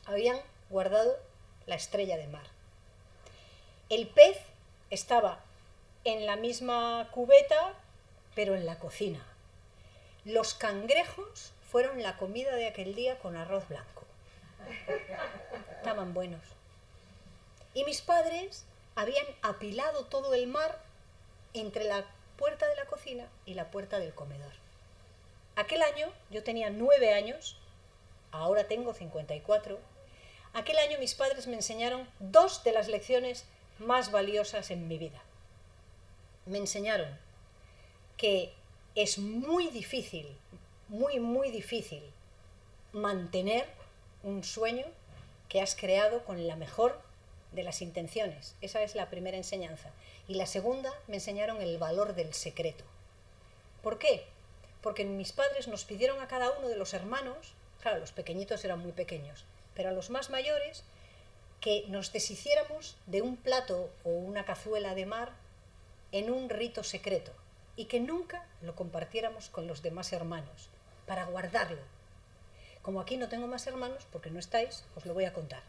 Habían guardado la estrella de mar. El pez estaba en la misma cubeta, pero en la cocina. Los cangrejos fueron la comida de aquel día con arroz blanco. Estaban buenos. Y mis padres habían apilado todo el mar entre la puerta de la cocina y la puerta del comedor. Aquel año, yo tenía 9 años, ahora tengo 54. Aquel año mis padres me enseñaron 2 de las lecciones más valiosas en mi vida. Me enseñaron que es muy difícil, muy difícil mantener un sueño que has creado con la mejor de las intenciones. Esa es la primera enseñanza. Y la segunda, me enseñaron el valor del secreto. ¿Por qué? Porque mis padres nos pidieron a cada uno de los hermanos, claro, los pequeñitos eran muy pequeños, pero a los más mayores, que nos deshiciéramos de un plato o una cazuela de mar en un rito secreto y que nunca lo compartiéramos con los demás hermanos, para guardarlo. Como aquí no tengo más hermanos, porque no estáis, os lo voy a contar.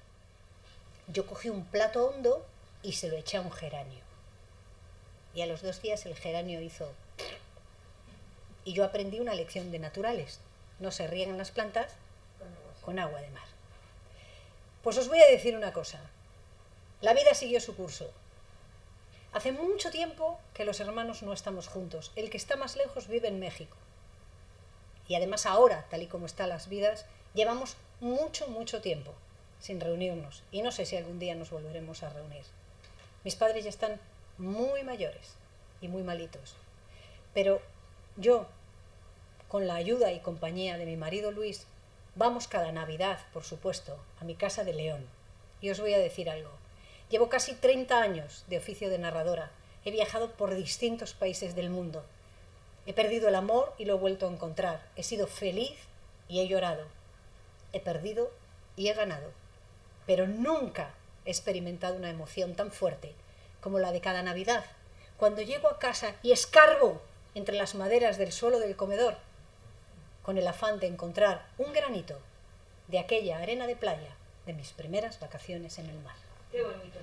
Yo cogí un plato hondo y se lo eché a un geranio. Y a los 2 días el geranio hizo... Y yo aprendí una lección de naturales. No se riegan las plantas con agua de mar. Pues os voy a decir una cosa. La vida siguió su curso. Hace mucho tiempo que los hermanos no estamos juntos. El que está más lejos vive en México. Y además ahora, tal y como están las vidas, llevamos mucho tiempo sin reunirnos. Y no sé si algún día nos volveremos a reunir. Mis padres ya están muy mayores y muy malitos. Pero yo, con la ayuda y compañía de mi marido Luis, vamos cada Navidad, por supuesto, a mi casa de León. Y os voy a decir algo. Llevo casi 30 años de oficio de narradora. He viajado por distintos países del mundo. He perdido el amor y lo he vuelto a encontrar. He sido feliz y he llorado. He perdido y he ganado. Pero nunca he experimentado una emoción tan fuerte como la de cada Navidad, cuando llego a casa y escarbo entre las maderas del suelo del comedor, con el afán de encontrar un granito de aquella arena de playa de mis primeras vacaciones en el mar. Qué bonito.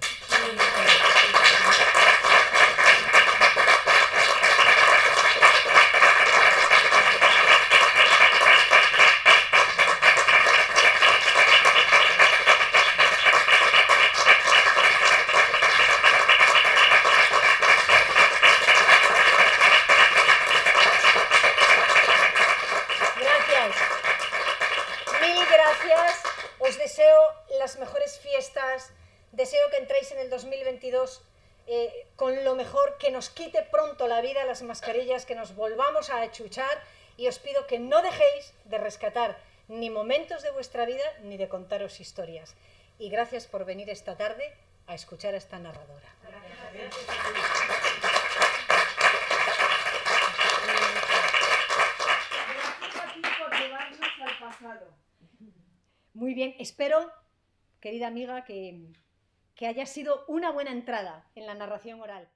mejores fiestas, deseo que entréis en el 2022 con lo mejor, que nos quite pronto la vida las mascarillas, que nos volvamos a achuchar, y os pido que no dejéis de rescatar ni momentos de vuestra vida ni de contaros historias. Y gracias por venir esta tarde a escuchar a esta narradora. Gracias. Gracias a ti por llevarnos al pasado. Muy bien, espero, querida amiga, que haya sido una buena entrada en la narración oral.